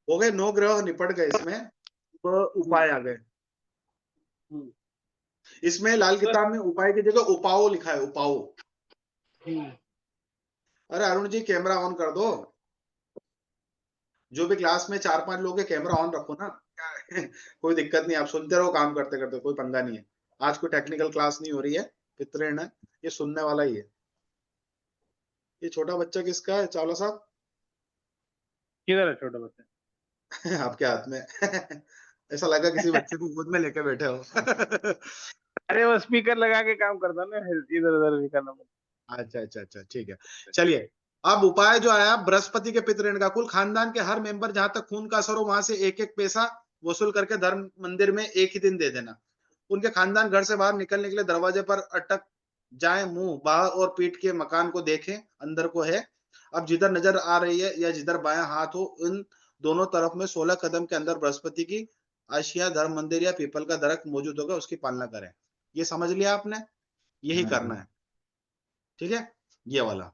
हो गए, 9 ग्रह निपट गए इसमें। अब उपाय आ गए। इसमें लाल सर किताब में उपाय की जगह उपाओ लिखा है, उपाओ। अरे अरुण जी, कैमरा ऑन कर दो। जो भी क्लास में 4-5 लोग हैं, कैमरा ऑन रखो ना। क्या है? कोई दिक्कत नहीं, आप सुनते रहो, काम करते करते, कोई पंगा नहीं है। आज कोई टेक्निकल क्लास नहीं हो रही है, पितृण है, ये सुनने वाला ही है। ये छोटा बच्चा किसका है चावला साहब? किधर है छोटा बच्चा? आपके हाथ में। ऐसा लगा किसी बच्चे को गोद में लेके बैठे हो। अरे वो स्पीकर लगा के काम करता ना, इधर उधर नहीं करना पड़ता। अच्छा अच्छा अच्छा, ठीक है। चलिए, अब उपाय जो आया बृहस्पति के पितृ ऋण का। कुल खानदान के हर मेंबर जहां तक खून का असर हो वहां से एक एक पैसा वसूल करके धर्म मंदिर में एक ही दिन दे देना। उनके खानदान घर से बाहर निकलने के लिए दरवाजे पर अटक जाए, मुंह बाहर और पीठ के मकान को देखें, अंदर को है। अब जिधर नजर आ रही है या जिधर बायां हाथ हो, इन दोनों तरफ में 16 कदम के अंदर बृहस्पति की आशिया, धर्म मंदिर या पीपल का दरख्त मौजूद होगा, उसकी पालना करें। ये समझ लिया आपने, यही करना है, ठीक है। ये वाला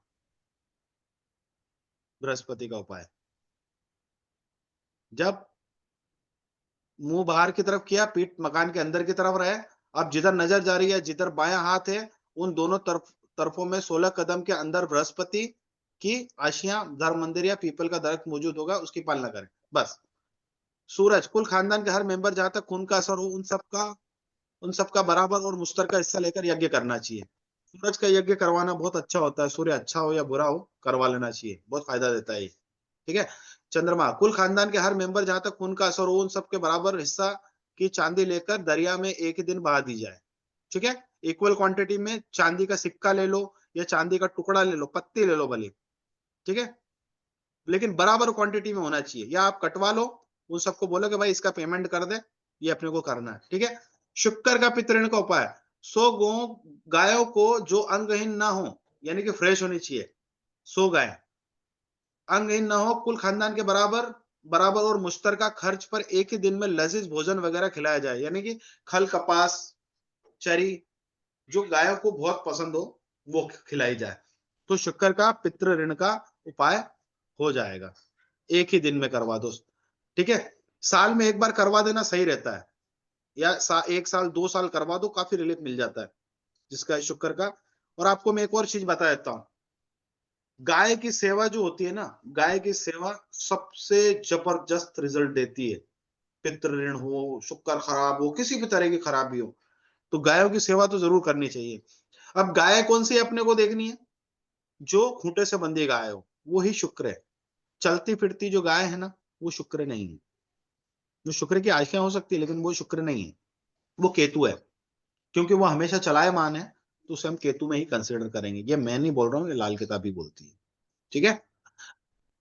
बृहस्पति का उपाय। जब मुंह बाहर की तरफ किया, पीठ मकान के अंदर की तरफ रहे। अब जिधर नजर जा रही है, जिधर बायां हाथ है, उन दोनों तरफों में 16 कदम के अंदर बृहस्पति की आशिया, धर्म मंदिर या पीपल का दरख्त मौजूद होगा, उसकी पालना करें, बस। सूरज, कुल खानदान के हर मेंबर जहां तक खून का असर हो, उन सबका बराबर और मुश्तरका हिस्सा लेकर यज्ञ करना चाहिए। सूरज का यज्ञ करवाना बहुत अच्छा होता है, सूर्य अच्छा हो या बुरा हो, करवा लेना चाहिए, बहुत फायदा देता है ये, ठीक है। चंद्रमा, कुल खानदान के हर मेंबर जहां तक खून का असर हो, उन सबके बराबर हिस्सा की चांदी लेकर दरिया में एक ही दिन बहा दी जाए, ठीक है। इक्वल क्वांटिटी में चांदी का सिक्का ले लो या चांदी का टुकड़ा ले लो, पत्ती ले लो भले, ठीक है, लेकिन बराबर क्वांटिटी में होना चाहिए। या आप कटवा लो, उन सबको बोलो कि भाई इसका पेमेंट कर दे, ये अपने को करना है, ठीक है। शुक्र का पितृण का उपाय, 100 गायों को जो अंगहीन ना हो, यानी कि फ्रेश होनी चाहिए, 100 गाय अंगहीन ना हो, कुल खानदान के बराबर बराबर और मुश्तरका खर्च पर एक ही दिन में लजीज भोजन वगैरह खिलाया जाए, यानी कि खल, कपास, चरी, जो गायों को बहुत पसंद हो वो खिलाई जाए। तो शुक्र का पितृ ऋण का उपाय हो जाएगा, एक ही दिन में करवा दो, ठीक है। साल में एक बार करवा देना सही रहता है, या 1 साल 2 साल करवा दो, काफी रिलीफ मिल जाता है जिसका है शुक्र का। और आपको मैं एक और चीज बता देता हूँ, गाय की सेवा जो होती है ना, गाय की सेवा सबसे जबरदस्त रिजल्ट देती है। पितृ ऋण हो, शुक्र खराब हो, किसी भी तरह की खराबी हो, तो गायों की सेवा तो जरूर करनी चाहिए। अब गाय कौन सी अपने को देखनी है, जो खूंटे से बंधी गाय हो, वो ही शुक्र है। चलती फिरती जो गाय है ना, वो शुक्र नहीं है। जो शुक्र की आशियां हो सकती है, लेकिन वो शुक्र नहीं है, वो केतु है। क्योंकि वो हमेशा चलायमान है, तो उसे हम केतु में ही कंसिडर करेंगे। ये मैं नहीं बोल रहा हूँ, ये लाल किताब ही बोलती है, ठीक है।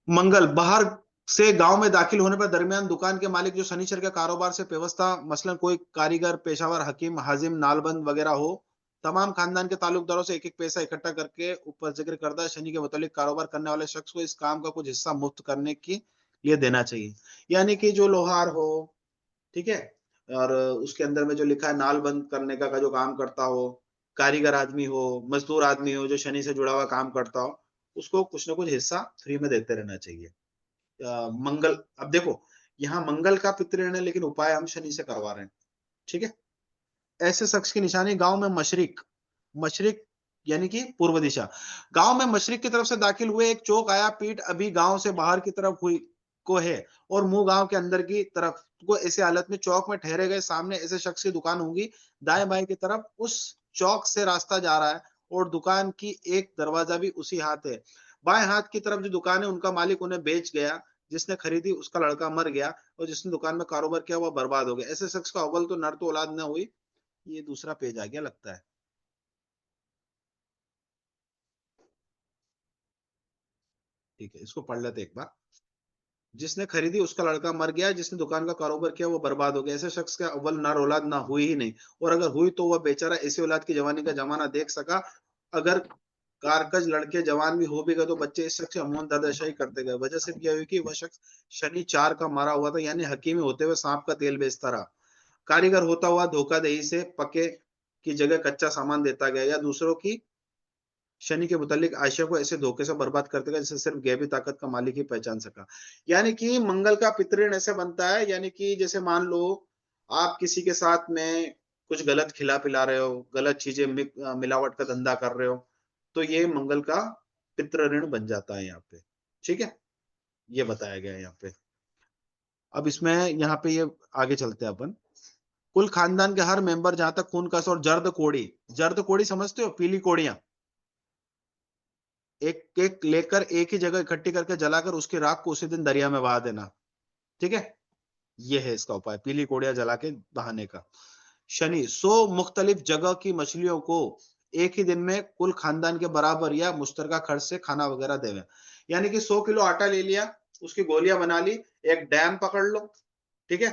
मंगल, बाहर से गांव में दाखिल होने पर दरमियान दुकान के मालिक जो शनिचर के कारोबार से व्यवस्था, मसलन कोई कारीगर, पेशावर, हकीम, हाजिम, नालबंद वगैरह हो, तमाम खानदान के ताल्लुकदारों से एक एक पैसा इकट्ठा करके ऊपर जिक्र करदा शनि के मुतालिक कारोबार करने वाले शख्स को इस काम का कुछ हिस्सा मुफ्त करने के लिए देना चाहिए। यानी कि जो लोहार हो, ठीक है, और उसके अंदर में जो लिखा है नाल बंद करने का जो काम करता हो, कारीगर आदमी हो, मजदूर आदमी हो जो शनि से जुड़ा हुआ काम करता हो, उसको कुछ ना कुछ हिस्सा फ्री में देते रहना चाहिए। मंगल, अब देखो यहाँ मंगल का पितृ है, लेकिन उपाय हम शनि से करवा रहे हैं, ठीक है। ऐसे शख्स की निशानी गांव में मशरिक, मशरिक यानी कि पूर्व दिशा, गांव में मशरिक की तरफ से दाखिल हुए एक चौक आया, पीठ अभी गांव से बाहर की तरफ हुई को है और मुंह गांव के अंदर की तरफ को, ऐसे हालत में चौक में ठहरे गए सामने ऐसे शख्स की दुकान होगी। दाएं बाएं की तरफ उस चौक से रास्ता जा रहा है और दुकान की एक दरवाजा भी उसी हाथ है। बाएं हाथ की तरफ जो दुकान है, उनका मालिक उन्हें बेच गया, जिसने खरीदी उसका लड़का मर गया और जिसने दुकान में कारोबार किया वह बर्बाद हो गया। ऐसे शख्स का अव्वल तो नर तो औलाद न हुई। ये दूसरा पेज आ गया लगता है, ठीक है, इसको पढ़ लेते एक बार। जिसने खरीदी उसका लड़का मर गया, जिसने दुकान का कारोबार किया वो बर्बाद हो गया। ऐसे शख्स का अव्वल नर औलाद ना हुई ही नहीं, और अगर हुई तो वह बेचारा ऐसी औलाद की जवानी का जमाना देख सका। अगर कारकज लड़के जवान भी हो भी गए तो बच्चे इस शख्स से अमूमन दरदशाही करते गए। वजह सिर्फ यह हुई कि वह शख्स शनि 4 का मारा हुआ था, यानी हकीमी होते हुए सांप का तेल बेचता रहा। कारीगर होता हुआ धोखाधड़ी से पके की जगह कच्चा सामान देता गया, या दूसरों की शनि के मुतालिक आशिया को ऐसे धोखे से बर्बाद करते गए जिसे सिर्फ गैबी ताकत का मालिक ही पहचान सका। यानी कि मंगल का पितृण ऐसे बनता है, यानी कि जैसे मान लो आप किसी के साथ में कुछ गलत खिला पिला रहे हो, गलत चीजें मिलावट का धंधा कर रहे हो, तो ये मंगल का पितृ ऋण बन जाता है यहाँ पे, ठीक है। ये बताया गया है यहाँ पे। अब इसमें यहाँ पे ये आगे चलते हैं अपन। कुल खानदान के हर मेंबर जहां तक खून का असर, जर्द कोड़ी समझते हो, पीली कोड़ियां, एक एक लेकर एक ही जगह इकट्ठी करके जलाकर उसकी राख को उसी दिन दरिया में बहा देना, ठीक है। ये है इसका उपाय, पीली कोड़ियां जला के बहाने का। शनि 100 मुख्तलिफ जगह की मछलियों को एक ही दिन में कुल खानदान के बराबर या मुश्तरका खर्च से खाना वगैरह देवे। यानी कि 100 किलो आटा ले लिया, उसकी गोलियां बना ली, एक डैम पकड़ लो, ठीक है,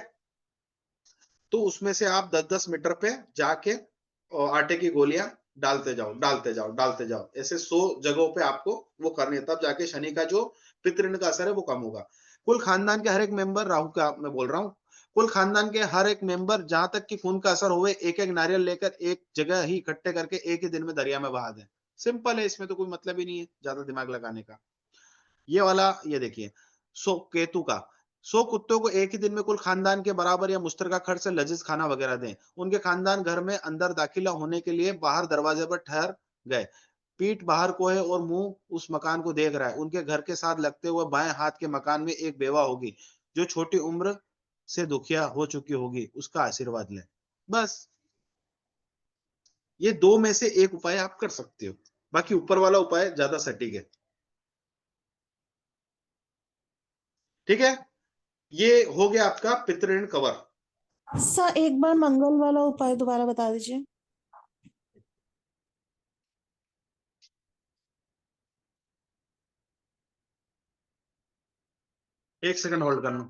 तो उसमें से आप 10-10 मीटर पे जाके आटे की गोलियां डालते जाओ, डालते जाओ, डालते जाओ। ऐसे 100 जगहों पे आपको वो करनी है, तब जाके शनि का जो पितृण का असर है वो कम होगा। कुल खानदान के हर एक मेंबर, राहु का मैं बोल रहा हूँ, कुल खानदान के हर एक मेंबर जहां तक कि खून का असर होवे, एक एक नारियल लेकर एक जगह ही इकट्ठे करके एक ही दिन में दरिया में बहा दें। सिंपल है, इसमें तो कोई मतलब ही नहीं है ज्यादा दिमाग लगाने का। ये वाला ये देखिए, 100 केतु का, 100 कुत्तों को एक ही दिन में कुल खानदान के बराबर या मुश्तरका खर्च से लजीज खाना वगैरह दें। उनके खानदान घर में अंदर दाखिला होने के लिए बाहर दरवाजे पर ठहर गए, पीठ बाहर को है और मुंह उस मकान को देख रहा है। उनके घर के साथ लगते हुए बाएं हाथ के मकान में एक बेवा होगी जो छोटी उम्र से दुखिया हो चुकी होगी, उसका आशीर्वाद लें। बस ये दो में से एक उपाय आप कर सकते हो, बाकी ऊपर वाला उपाय ज्यादा सटीक है। ठीक है, ये हो गया आपका पितृऋण कवर। सर एक बार मंगल वाला उपाय दोबारा बता दीजिए। एक सेकंड होल्ड करना।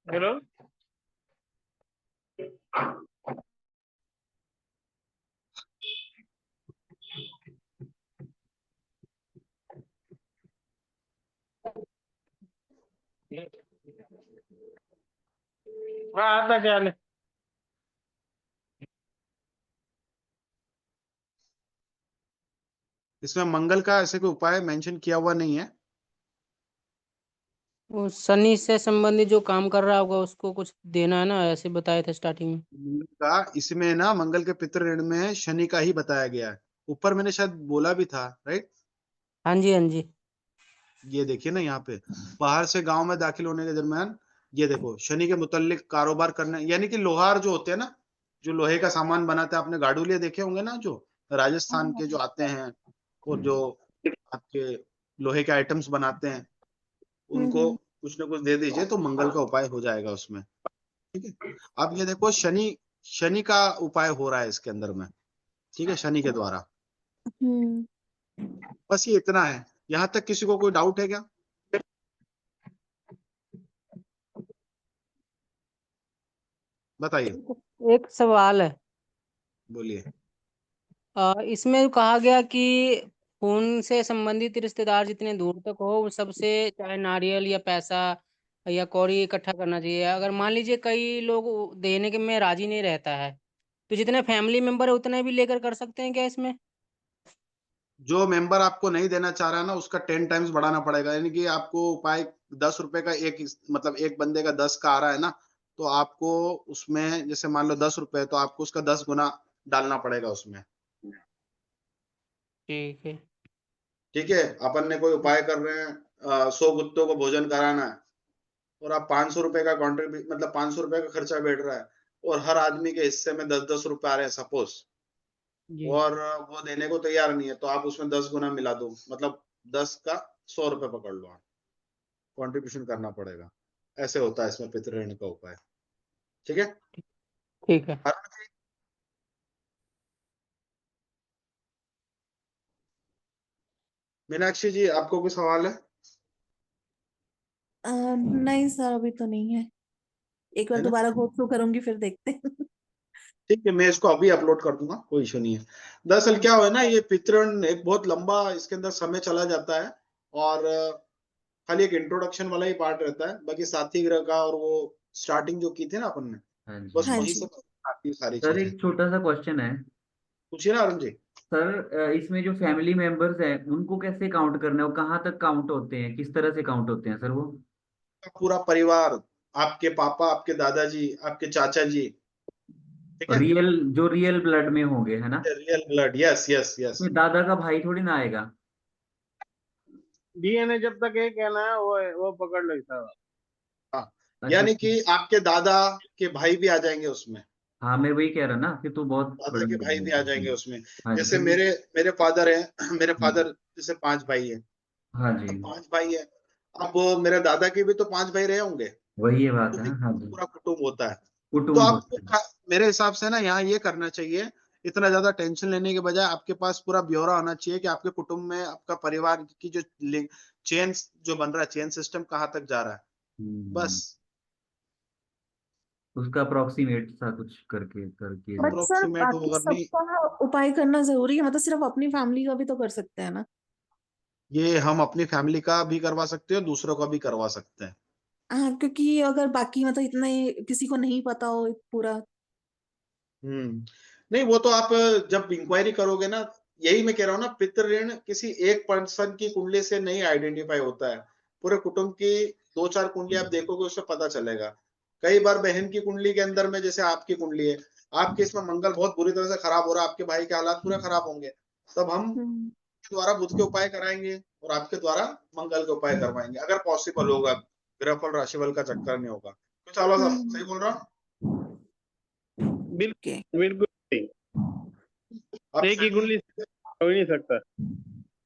हेलो। हाँ आता क्या ले। इसमें मंगल का ऐसे कोई उपाय मेंशन किया हुआ नहीं है। वो शनि से संबंधित जो काम कर रहा होगा उसको कुछ देना है ना, ऐसे बताए थे स्टार्टिंग में। मंगल का इसमें ना, मंगल के पितृऋण में शनि का ही बताया गया है। ऊपर मैंने शायद बोला भी था, राइट। हाँ जी, हाँ जी। ये देखिए ना, यहाँ पे बाहर से गांव में दाखिल होने के दरमियान ये देखो, शनि के मुतल्लिक कारोबार करने, यानी कि लोहार जो होते हैं ना, जो लोहे का सामान बनाते हैं, आपने गाडुलिया देखे होंगे ना, जो राजस्थान के जो आते हैं और जो आपके लोहे के आइटम्स बनाते हैं, उनको कुछ ना कुछ दे दीजिए तो मंगल का उपाय हो जाएगा उसमें। ठीक है, अब ये देखो, शनि शनि का उपाय हो रहा है इसके अंदर में, ठीक है, शनि के द्वारा। हम्म। बस ये इतना है। यहां तक किसी को कोई डाउट है क्या? बताइए, एक सवाल है। बोलिए। इसमें कहा गया कि खून से संबंधित रिश्तेदार जितने दूर तक हो वो सबसे चाहे नारियल या पैसा या कौड़ी इकट्ठा करना चाहिए। अगर मान लीजिए कई लोग देने के में राजी नहीं रहता है, तो जितने फैमिली मेंबर है उतने भी लेकर कर सकते हैं क्या इसमें? जो मेंबर आपको नहीं देना चाह रहा है ना, उसका 10 टाइम्स बढ़ाना पड़ेगा। यानी कि आपको उपाय 10 रुपए का एक, मतलब एक बंदे का 10 का आ रहा है ना, तो आपको उसमें जैसे मान लो 10 रुपए, तो आपको उसका 10 गुना डालना पड़ेगा उसमें। ठीक है। ठीक है, अपन ने कोई उपाय कर रहे हैं, 100 कुत्तों को भोजन कराना है, और आप 500 रुपए का कॉन्ट्रीब्यूट, मतलब 500 रुपए का खर्चा बैठ रहा है, और हर आदमी के हिस्से में 10-10 रुपए आ रहे हैं सपोज, जी। और वो देने को तैयार नहीं है, तो आप उसमें 10 गुना मिला दो, मतलब 10 का 100 रुपए पकड़ लो, आप कंट्रीब्यूशन करना पड़ेगा। ऐसे होता है इसमें पितृऋण का उपाय। ठीक है, ठीक है। मीनाक्षी जी, आपको कोई सवाल है? नहीं सर अभी तो नहीं है। एक बार है ना, दोबारा गो थ्रू करूंगी फिर देखते हैं। ठीक है, मैं इसको अभी अपलोड कर दूंगा, कोई इशू नहीं है। दरअसल क्या हुआ है ना, ये पितृण एक बहुत लंबा, इसके अंदर समय चला जाता है, और खाली एक इंट्रोडक्शन वाला ही पार्ट रहता है, बाकी साथी ग्रह का और वो स्टार्टिंग जो की थी ना अपन ने, हाँ जी। बस हाँ वहीं जी। से काफी सारी सर चीजें। एक छोटा सा क्वेश्चन है पूछिए ना अरुण जी। सर, इसमें जो फैमिली मेंबर्स हैं उनको कैसे काउंट करना है, वो कहाँ तक काउंट होते हैं, किस तरह से काउंट होते हैं सर वो? पूरा परिवार, आपके पापा, आपके दादाजी, आपके चाचा जी, ठीक है, जो रियल ब्लड में होंगे, है ना? Real blood, yes yes yes. उसमें दादा का भाई थोड़ी ना आएगा। डीएनए जब तक एक है ना, वो पकड़ लेता है। हाँ, अच्छा। यानी कि आपके दादा के भाई भी आ जाएंगे उसमें, हाँ मैं वही कह रहा ना कि तू बहुत दादा बड़ी के भाई भी आ बात है। जाएंगे उसमें। हाँ जैसे जी। मेरे मेरे फादर हैं, मेरे फादर जैसे 5 भाई है, हाँ जी, अब 5 भाई है, अब वो मेरे दादा के भी तो 5 भाई रहे होंगे, वही ये बात तो है। भी हाँ जी, पूरा कुटुंब होता है। तो कुटुंब आपको होते हैं। मेरे हिसाब से ना यहाँ ये करना चाहिए, इतना ज्यादा टेंशन लेने के बजाय आपके पास पूरा ब्यौरा होना चाहिए कि आपके कुटुंब में आपका परिवार की जो चेन जो बन रहा है, चेन सिस्टम कहाँ तक जा रहा है, हम्म, बस। उसका अप्रोक्सीमेट सा कुछ करके करके बट सर अप्रोक्सीमेट बाकी अगर नहीं, सबका उपाय करना जरूरी है, मतलब सिर्फ अपनी फैमिली का भी तो कर सकते हैं ना। ये हम अपनी फैमिली का भी करवा सकते हैं, दूसरों का भी करवा सकते हैं। हाँ, क्योंकि अगर बाकी मतलब इतने किसी को नहीं पता हो पूरा। नहीं, वो तो आप जब इंक्वायरी करोगे ना, यही मैं कह रहा हूँ ना, पितृ ऋण किसी एक पर्सन की कुंडली से नहीं आइडेंटिफाई होता है, पूरे कुटुंब की 2-4 कुंडली आप देखोगे, उससे पता चलेगा। कई बार बहन की कुंडली के अंदर में, जैसे आपकी कुंडली है, आपके इसमें मंगल बहुत बुरी तरह से खराब हो रहा है, आपके भाई के हालात पूरे खराब होंगे, तब हम हम्म। द्वारा बुध के उपाय कराएंगे और आपके द्वारा मंगल के उपाय करवाएंगे, अगर पॉसिबल होगा, ग्रहफल राशिफल का चक्कर नहीं होगा। तो चलो सर, सही बोल रहा हूँ? बिल्कुल ओके। बिल्कुल सही। अब एक ही कुंडली से हो ही नहीं सकता।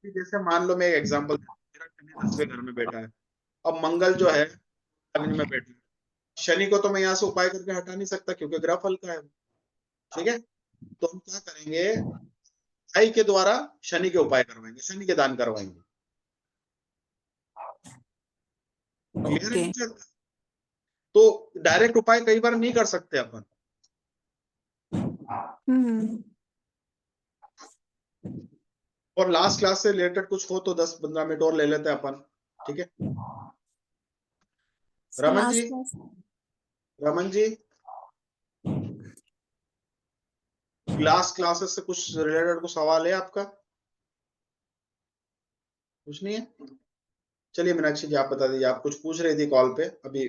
जैसे मान लो, मैं एक एग्जांपल, मेरा शनि 10वें घर में बैठा है, अब मंगल जो है लग्न में बैठा है, शनि को तो मैं यहाँ से उपाय करके हटा नहीं सकता क्योंकि ग्रह फल का है, ठीक है। तो हम क्या करेंगे, भाई के द्वारा शनि के उपाय करवाएंगे, शनि के दान करवाएंगे। क्लियर है ओके। नीचे? तो डायरेक्ट उपाय कई बार नहीं कर सकते अपन, हम्म। और लास्ट क्लास से रिलेटेड कुछ हो तो 10-15 मिनट और ले लेते हैं अपन, ठीक है। Raman ji, last class. Raman ji, last classes से कुछ रिलेटेड कुछ सवाल है आपका? कुछ नहीं है? चलिए मीनाक्षी जी, आप बता दीजिए, आप कुछ पूछ रही थी कॉल पे, अभी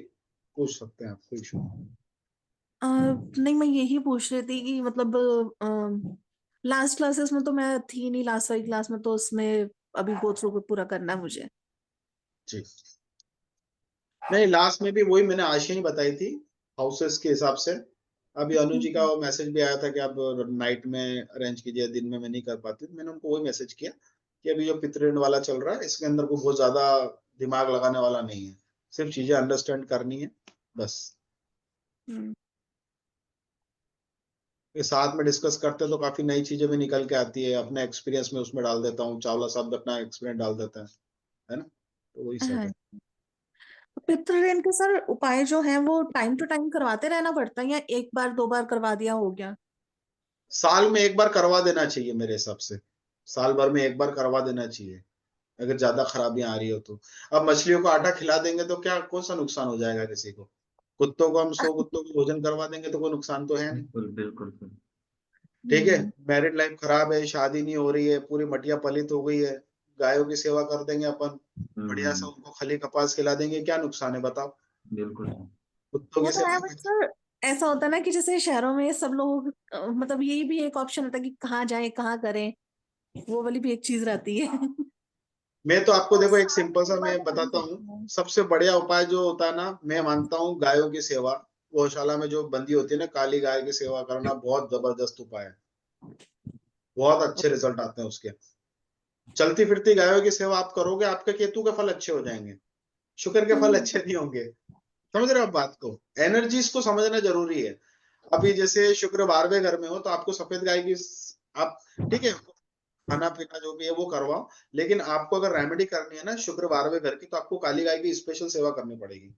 पूछ सकते हैं आप, कोई इशू नहीं। नहीं, मैं यही पूछ रही थी कि मतलब लास्ट क्लासेस में तो मैं थी नहीं, लास्ट वाली क्लास में, तो उसमें अभी गो थ्रू पूरा करना है मुझे। जी, नहीं, लास्ट में भी वही मैंने आशा ही बताई थी, हाउसेस के हिसाब से। अभी अनु जी का वो मैसेज भी आया था कि आप नाइट में अरेंज कीजिए, दिन में मैं नहीं कर पाती, मैंने उनको वही मैसेज किया कि अभी जो पितृऋण वाला चल रहा है, इसके अंदर को बहुत ज्यादा दिमाग लगाने वाला नहीं है, सिर्फ चीजें अंडरस्टैंड करनी है, बस। हम्म। ये साथ में डिस्कस करते हैं तो काफी नई चीजें भी निकल के आती है, अपने एक्सपीरियंस में उसमें डाल देता हूँ, चावला साहब भी अपना एक्सपीरियंस डाल देता है ना, तो वही सब हाँ। है। पितृ ऋण के सर उपाय जो है वो टाइम टू टाइम करवाते रहना पड़ता है, या एक बार दो बार करवा दिया हो गया? साल में एक बार करवा देना चाहिए मेरे हिसाब से, साल भर में एक बार करवा देना चाहिए, अगर ज्यादा खराबियां आ रही हो तो। अब मछलियों को आटा खिला देंगे तो क्या, कौन सा नुकसान हो जाएगा किसी को? कुत्तों को हम 100 कुत्तों को भोजन करवा देंगे तो कोई नुकसान तो है नहीं, बिल्कुल बिल्कुल सर। ठीक है। हम्म। मैरिड लाइफ खराब है, शादी नहीं हो रही है, पूरी मटिया पलित हो गई है, गायों की सेवा कर देंगे अपन, बढ़िया से उनको खली कपास खिला देंगे, क्या नुकसान है बताओ? बिल्कुल सर। कुत्तों वो की तो है, सेवा बट सर ऐसा होता है ना कि जैसे शहरों में सब लोग मतलब यही भी एक ऑप्शन होता है कि कहाँ जाएं कहाँ करें, वो वाली भी एक चीज रहती है। मैं तो आपको और देखो एक साथ सिंपल में सा एक बार मैं तो कर ही बताता हूँ, सकते हैं। सबसे बढ़िया उपाय जो होता है ना, मैं मानता हूँ गायों की सेवा, गौशाला में जो बंदी होती है ना, काली गाय की सेवा करना बहुत जबरदस्त उपाय है, बहुत अच्छे रिजल्ट आते हैं उसके। चलती फिरती गायों की सेवा आप करोगे, आपके केतु के फल अच्छे हो जाएंगे, शुक्र के फल हम्म। अच्छे नहीं होंगे। समझ रहे हो आप बात को? एनर्जीज को समझना जरूरी है। अभी जैसे शुक्र 12वें घर में हो तो आपको सफेद गाय की आप, ठीक है, खाना पीना जो भी है वो करवाओ, लेकिन आपको अगर रेमेडी करनी है ना शुक्र 12वें घर की, तो आपको काली गाय की स्पेशल सेवा करनी पड़ेगी।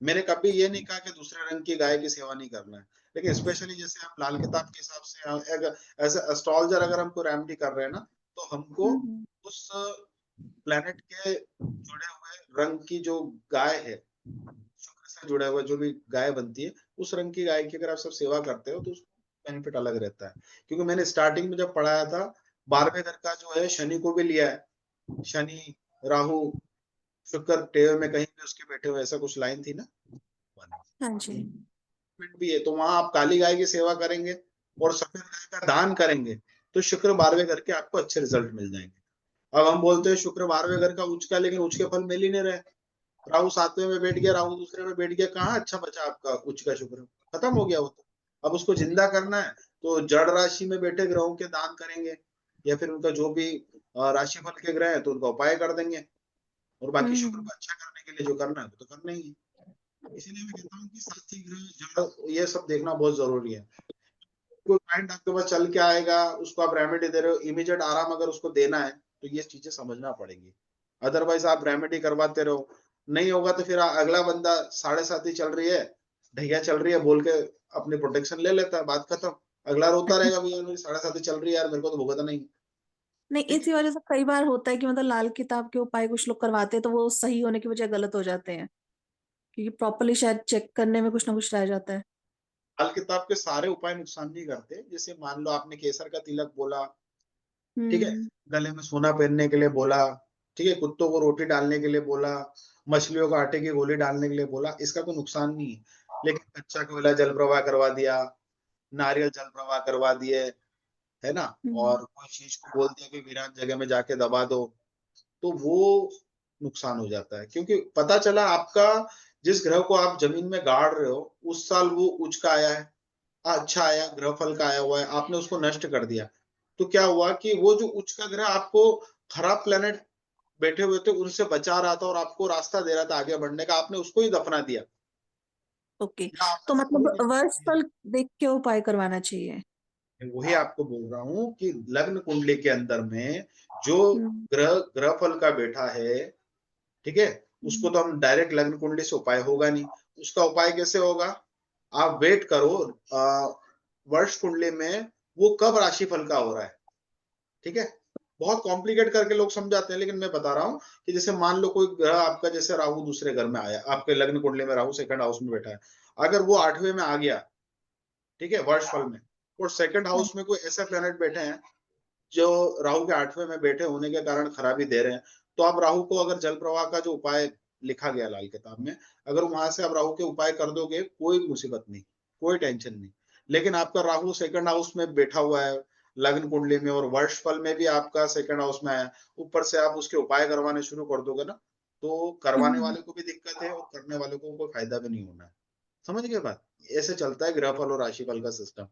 मैंने कभी ये नहीं कहा कि दूसरे रंग की गाय की सेवा नहीं करना है, लेकिन स्पेशली जैसे हम लाल किताब के हिसाब से एज एस्ट्रोलॉजर अगर हमको रेमेडी कर रहे हैं ना, तो हमको हम्म। उस प्लेनेट के जुड़े हुए रंग की जो गाय है, शुक्र से जुड़ा हुआ जो भी गाय बनती है, उस रंग की गाय की अगर आप सब सेवा करते हो तो उसका बेनिफिट अलग रहता है। क्योंकि मैंने स्टार्टिंग में जब पढ़ाया था 12वें घर का जो है शनि को भी लिया है, शनि, राहु, शुक्र टेव में कहीं भी उसके बैठे हुए, ऐसा कुछ लाइन थी ना। हाँ जी। भी है तो वहां आप काली गाय की सेवा करेंगे और सफेद गाय का दान करेंगे तो शुक्र 12वें घर के आपको अच्छे रिजल्ट मिल जाएंगे। अब हम बोलते हैं शुक्र 12वें घर का उच्च का, लेकिन उच्च के फल मिल ही नहीं रहे। राहु 7वें में बैठ गया, राहु दूसरे में बैठ गया, कहाँ अच्छा बचा आपका उच्च का शुक्र, खत्म हो गया वो तो। अब उसको जिंदा करना है तो जड़ राशि में बैठे ग्रहों के दान करेंगे, या फिर उनका जो भी राशिफल के ग्रह है तो उनका उपाय कर देंगे, और बाकी शुक्र को अच्छा करने के लिए जो करना है वो तो करना ही है। इसीलिए मैं कहता हूँ कि साथी ग्रह जड़ ये सब देखना बहुत जरूरी है। कोई क्लाइंट आपके पास चल के आएगा, उसको आप रेमेडी दे रहे हो, इमीडिएट आराम अगर उसको देना है तो ये चीजें समझना पड़ेगी। अदरवाइज आप रेमेडी करवाते रहो, नहीं होगा तो फिर अगला बंदा 7.5 ही चल रही है, ढैया चल रही है बोल के अपनी प्रोटेक्शन ले लेता है, बात खत्म। अगला रोता रहेगा, भैया मेरी 7.5 चल रही है यार, मेरे को तो भुगतना नहीं। नहीं, ठीक है, इसी वजह से कई बार होता है कि मतलब लाल किताब के उपाय कुछ लोग करवाते हैं तो वो सही होने की बजाय गलत हो जाते हैं, क्योंकि प्रॉपरली शायद चेक करने में कुछ ना कुछ रह जाता है। लाल किताब के सारे उपाय नुकसान नहीं करते। जैसे मान लो आपने केसर का तिलक बोला, ठीक है, हम्म। गले में सोना पहनने के लिए बोला, ठीक है, कुत्तों को रोटी डालने के लिए बोला, मछलियों को आटे की गोली डालने के लिए बोला, इसका कोई नुकसान नहीं है। लेकिन कच्चा कोयला जल प्रवाह करवा दिया, नारियल जल प्रवाह करवा दिए, है ना, हम्म। और कोई चीज को बोल दिया कि वीरान जगह में जाके दबा दो, तो वो नुकसान हो जाता है। क्योंकि पता चला आपका जिस ग्रह को आप जमीन में गाड़ रहे हो उस साल वो उच्च का आया है, अच्छा आया, ग्रह फल का आया हुआ है, आपने उसको नष्ट कर दिया। तो क्या हुआ कि वो जो उच्च का ग्रह आपको खराब प्लेनेट बैठे हुए थे उनसे बचा रहा था और आपको रास्ता दे रहा था आगे बढ़ने का, आपने उसको ही दफना दिया, ओके, या आपने तो उसको मतलब ही नष्ट वर्ष कर दिया। फल देख के उपाय करवाना चाहिए। मैं वही आपको बोल रहा हूँ कि लग्न कुंडली के अंदर में जो हम्म। ग्रह फल का बैठा है, ठीक है, उसको हम्म। तो हम डायरेक्ट लग्न कुंडली से उपाय होगा नहीं। उसका उपाय कैसे होगा, आप वेट करो वर्ष कुंडली में वो कब राशिफल का हो रहा है, ठीक है। बहुत कॉम्प्लिकेट करके लोग समझाते हैं, लेकिन मैं बता रहा हूँ कि जैसे मान लो कोई ग्रह आपका, जैसे राहु दूसरे घर में आया, आपके लग्न कुंडली में राहु सेकंड हाउस में बैठा है, अगर वो 8वें में आ गया, ठीक है, वर्ष फल में, और सेकंड हाउस में कोई ऐसे प्लेनेट बैठे हैं जो राहु के 8वें में बैठे होने के कारण खराबी दे रहे हैं, तो आप राहु को अगर जल प्रवाह का जो उपाय लिखा गया लाल किताब में, अगर वहां से आप राहु के उपाय कर दोगे कोई मुसीबत नहीं, कोई टेंशन नहीं। लेकिन आपका राहु सेकंड हाउस में बैठा हुआ है लग्न कुंडली में, और वर्ष फल में भी आपका सेकंड हाउस में आया, ऊपर से आप उसके उपाय करवाने शुरू कर दोगे ना, तो करवाने हम्म। वाले को भी दिक्कत है और करने वाले को कोई फायदा भी नहीं होना है। समझ गए बात, ऐसे चलता है ग्रहफल और राशिफल का सिस्टम।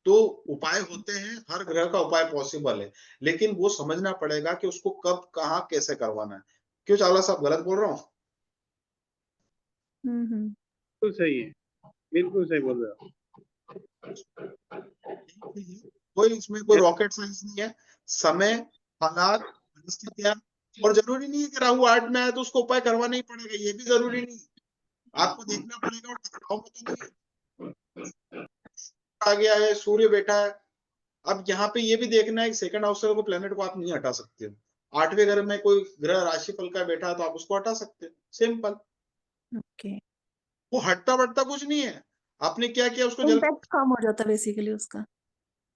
तो उपाय होते हैं, हर ग्रह का उपाय पॉसिबल है, लेकिन वो समझना पड़ेगा कि उसको कब कहाँ कैसे करवाना है। क्यों चावला साहब, गलत बोल रहा हूँ? हम्म। बिल्कुल सही है, बिल्कुल सही बोल रहे हो। कोई इसमें कोई रॉकेट साइंस नहीं है। समय, हालात, परिस्थितियां, और जरूरी नहीं है कि राहु 8 में आए तो उसको उपाय करवाना ही पड़ेगा, ये भी जरूरी नहीं। आपको देखना पड़ेगा और टकराव में तो नहीं आ गया है, सूर्य बैठा है। अब यहाँ पे ये भी देखना है कि सेकंड हाउस से कोई प्लेनेट को आप नहीं हटा सकते हो। 8वें घर में कोई ग्रह राशिफल का बैठा है तो आप उसको हटा सकते हो, सिंपल। ओके, वो हटता बढ़ता कुछ नहीं है। आपने क्या किया, उसको जल इम्पैक्ट कम हो जाता है बेसिकली उसका।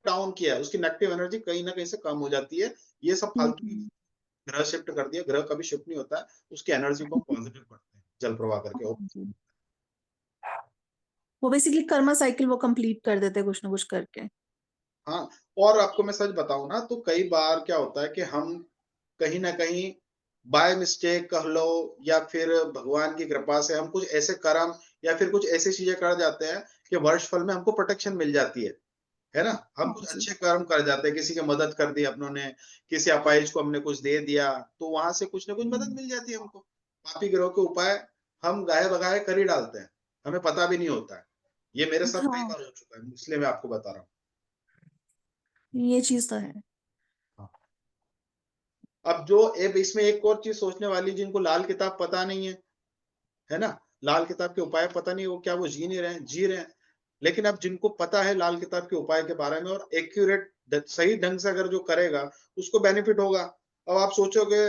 डाउन किया है, उसकी नेगेटिव एनर्जी कहीं ना कहीं से कम हो जाती है। ये सब फालतू की, हम्म। ग्रह शिफ्ट कर दिया, ग्रह कभी शिफ्ट नहीं होता है, उसकी एनर्जी को हम पॉजिटिव करते हैं जल प्रवाह करके। और जी। वो बेसिकली कर्मा साइकिल वो कंप्लीट कर देते हैं कुछ ना कुछ करके। हाँ, और आपको मैं सच बताऊं ना, तो कई बार क्या होता है कि हम कहीं ना कहीं बाय मिस्टेक कह लो, या फिर भगवान की कृपा से हम कुछ ऐसे कर्म या फिर कुछ ऐसी चीजें कर जाते हैं कि वर्ष फल में हमको प्रोटेक्शन मिल जाती है ना। हम कुछ जी। अच्छे कर्म कर जाते हैं, किसी की मदद कर दी अपनों ने, किसी अपाहिज को हमने कुछ दे दिया, तो वहां से कुछ ना कुछ मदद मिल जाती है हमको। पापी ग्रहों के उपाय हम गाये बगाए कर ही डालते हैं, हमें पता भी नहीं होता है। ये मेरे साथ कई हाँ, बार हो चुका है, इसलिए मैं आपको बता रहा ये चीज तो है। हूँ। अब जो अब इसमें एक और चीज सोचने वाली, जिनको लाल किताब पता नहीं है ना, लाल किताब के उपाय पता नहीं, वो क्या वो जी नहीं रहे हैं, जी रहे हैं। लेकिन अब जिनको पता है लाल किताब के उपाय के बारे में और एक्यूरेट सही ढंग से अगर जो करेगा उसको बेनिफिट होगा। अब आप सोचोगे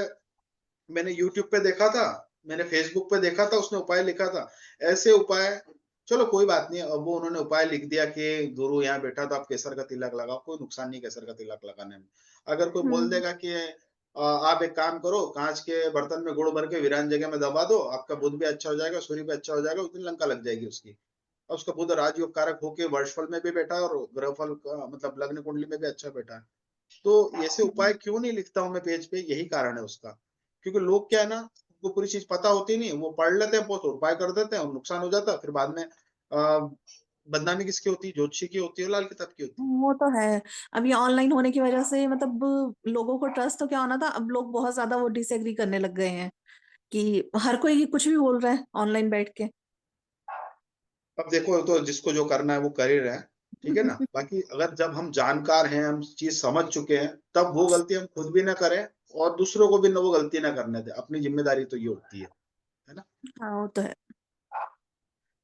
मैंने यूट्यूब पे देखा था, मैंने फेसबुक पे देखा था, उसने उपाय लिखा था, ऐसे उपाय चलो कोई बात नहीं, अब वो उन्होंने उपाय लिख दिया कि गुरु यहाँ बैठा तो आप केसर का तिलक लगाओ, कोई नुकसान नहीं केसर का तिलक लगाने में। अगर कोई बोल देगा कि आप एक काम करो, कांच के बर्तन में गुड़ भर के वीरान जगह में दबा दो, आपका बुध भी अच्छा हो जाएगा, सूर्य भी अच्छा हो जाएगा, उस दिन लंका लग जाएगी उसकी। और उसका बुध राजयोग कारक होके वर्षफल में भी बैठा है और ग्रहफल का मतलब लग्न कुंडली में भी अच्छा बैठा है। तो ऐसे उपाय क्यों नहीं लिखता हूँ मैं पेज पे, यही कारण है उसका। क्योंकि लोग क्या है ना, उनको पूरी चीज पता होती नहीं, वो पढ़ लेते हैं पोस्ट, उपाय कर देते हैं और नुकसान हो जाता है, फिर बाद में बदनामी किसकी होती है? ज्योतिषी की होती है, लाल किताब की होती है। वो तो है। अब ये ऑनलाइन होने की वजह से मतलब लोगों को ट्रस्ट तो क्या होना था, अब लोग बहुत ज्यादा वो डिसएग्री करने लग गए हैं कि हर कोई कुछ भी बोल रहा है ऑनलाइन बैठ के। अब देखो, तो जिसको जो करना है वो कर ही रहे हैं, ठीक है ना। बाकी अगर जब हम जानकार हैं, हम चीज समझ चुके हैं, तब वो गलती हम खुद भी ना करें और दूसरों को भी ना वो गलती ना करने दें। अपनी जिम्मेदारी तो ये होती है ना। हाँ वो तो है।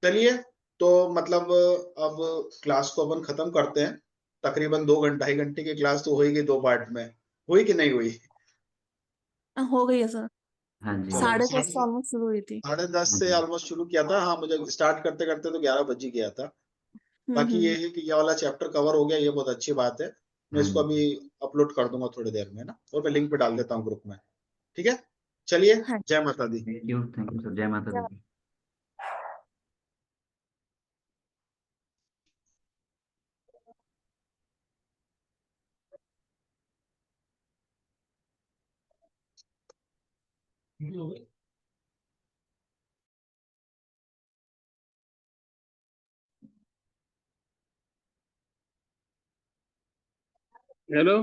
चलिए, तो मतलब अब क्लास को अपन खत्म करते हैं। तकरीबन 2 ढाई घंटे की क्लास तो होगी, 2 पार्ट में हुई कि नहीं हुई? हो गई है सर। हाँ जी, हाँ चलो, जी। 10:30 से ऑलमोस्ट शुरू हुई थी। 10:30 हाँ से जी। ऑलमोस्ट शुरू किया था। हाँ, मुझे स्टार्ट करते करते तो 11 बज ही गया था। बाकी ये हम्म। है कि ये वाला चैप्टर कवर हो गया, ये बहुत अच्छी बात है। मैं हाँ इसको जी। अभी अपलोड कर दूंगा थोड़ी देर में ना, और मैं लिंक पे डाल देता हूँ ग्रुप में। ठीक है, चलिए, हाँ। जय माता दी। थैंक यू सर, जय माता दी। हेलो।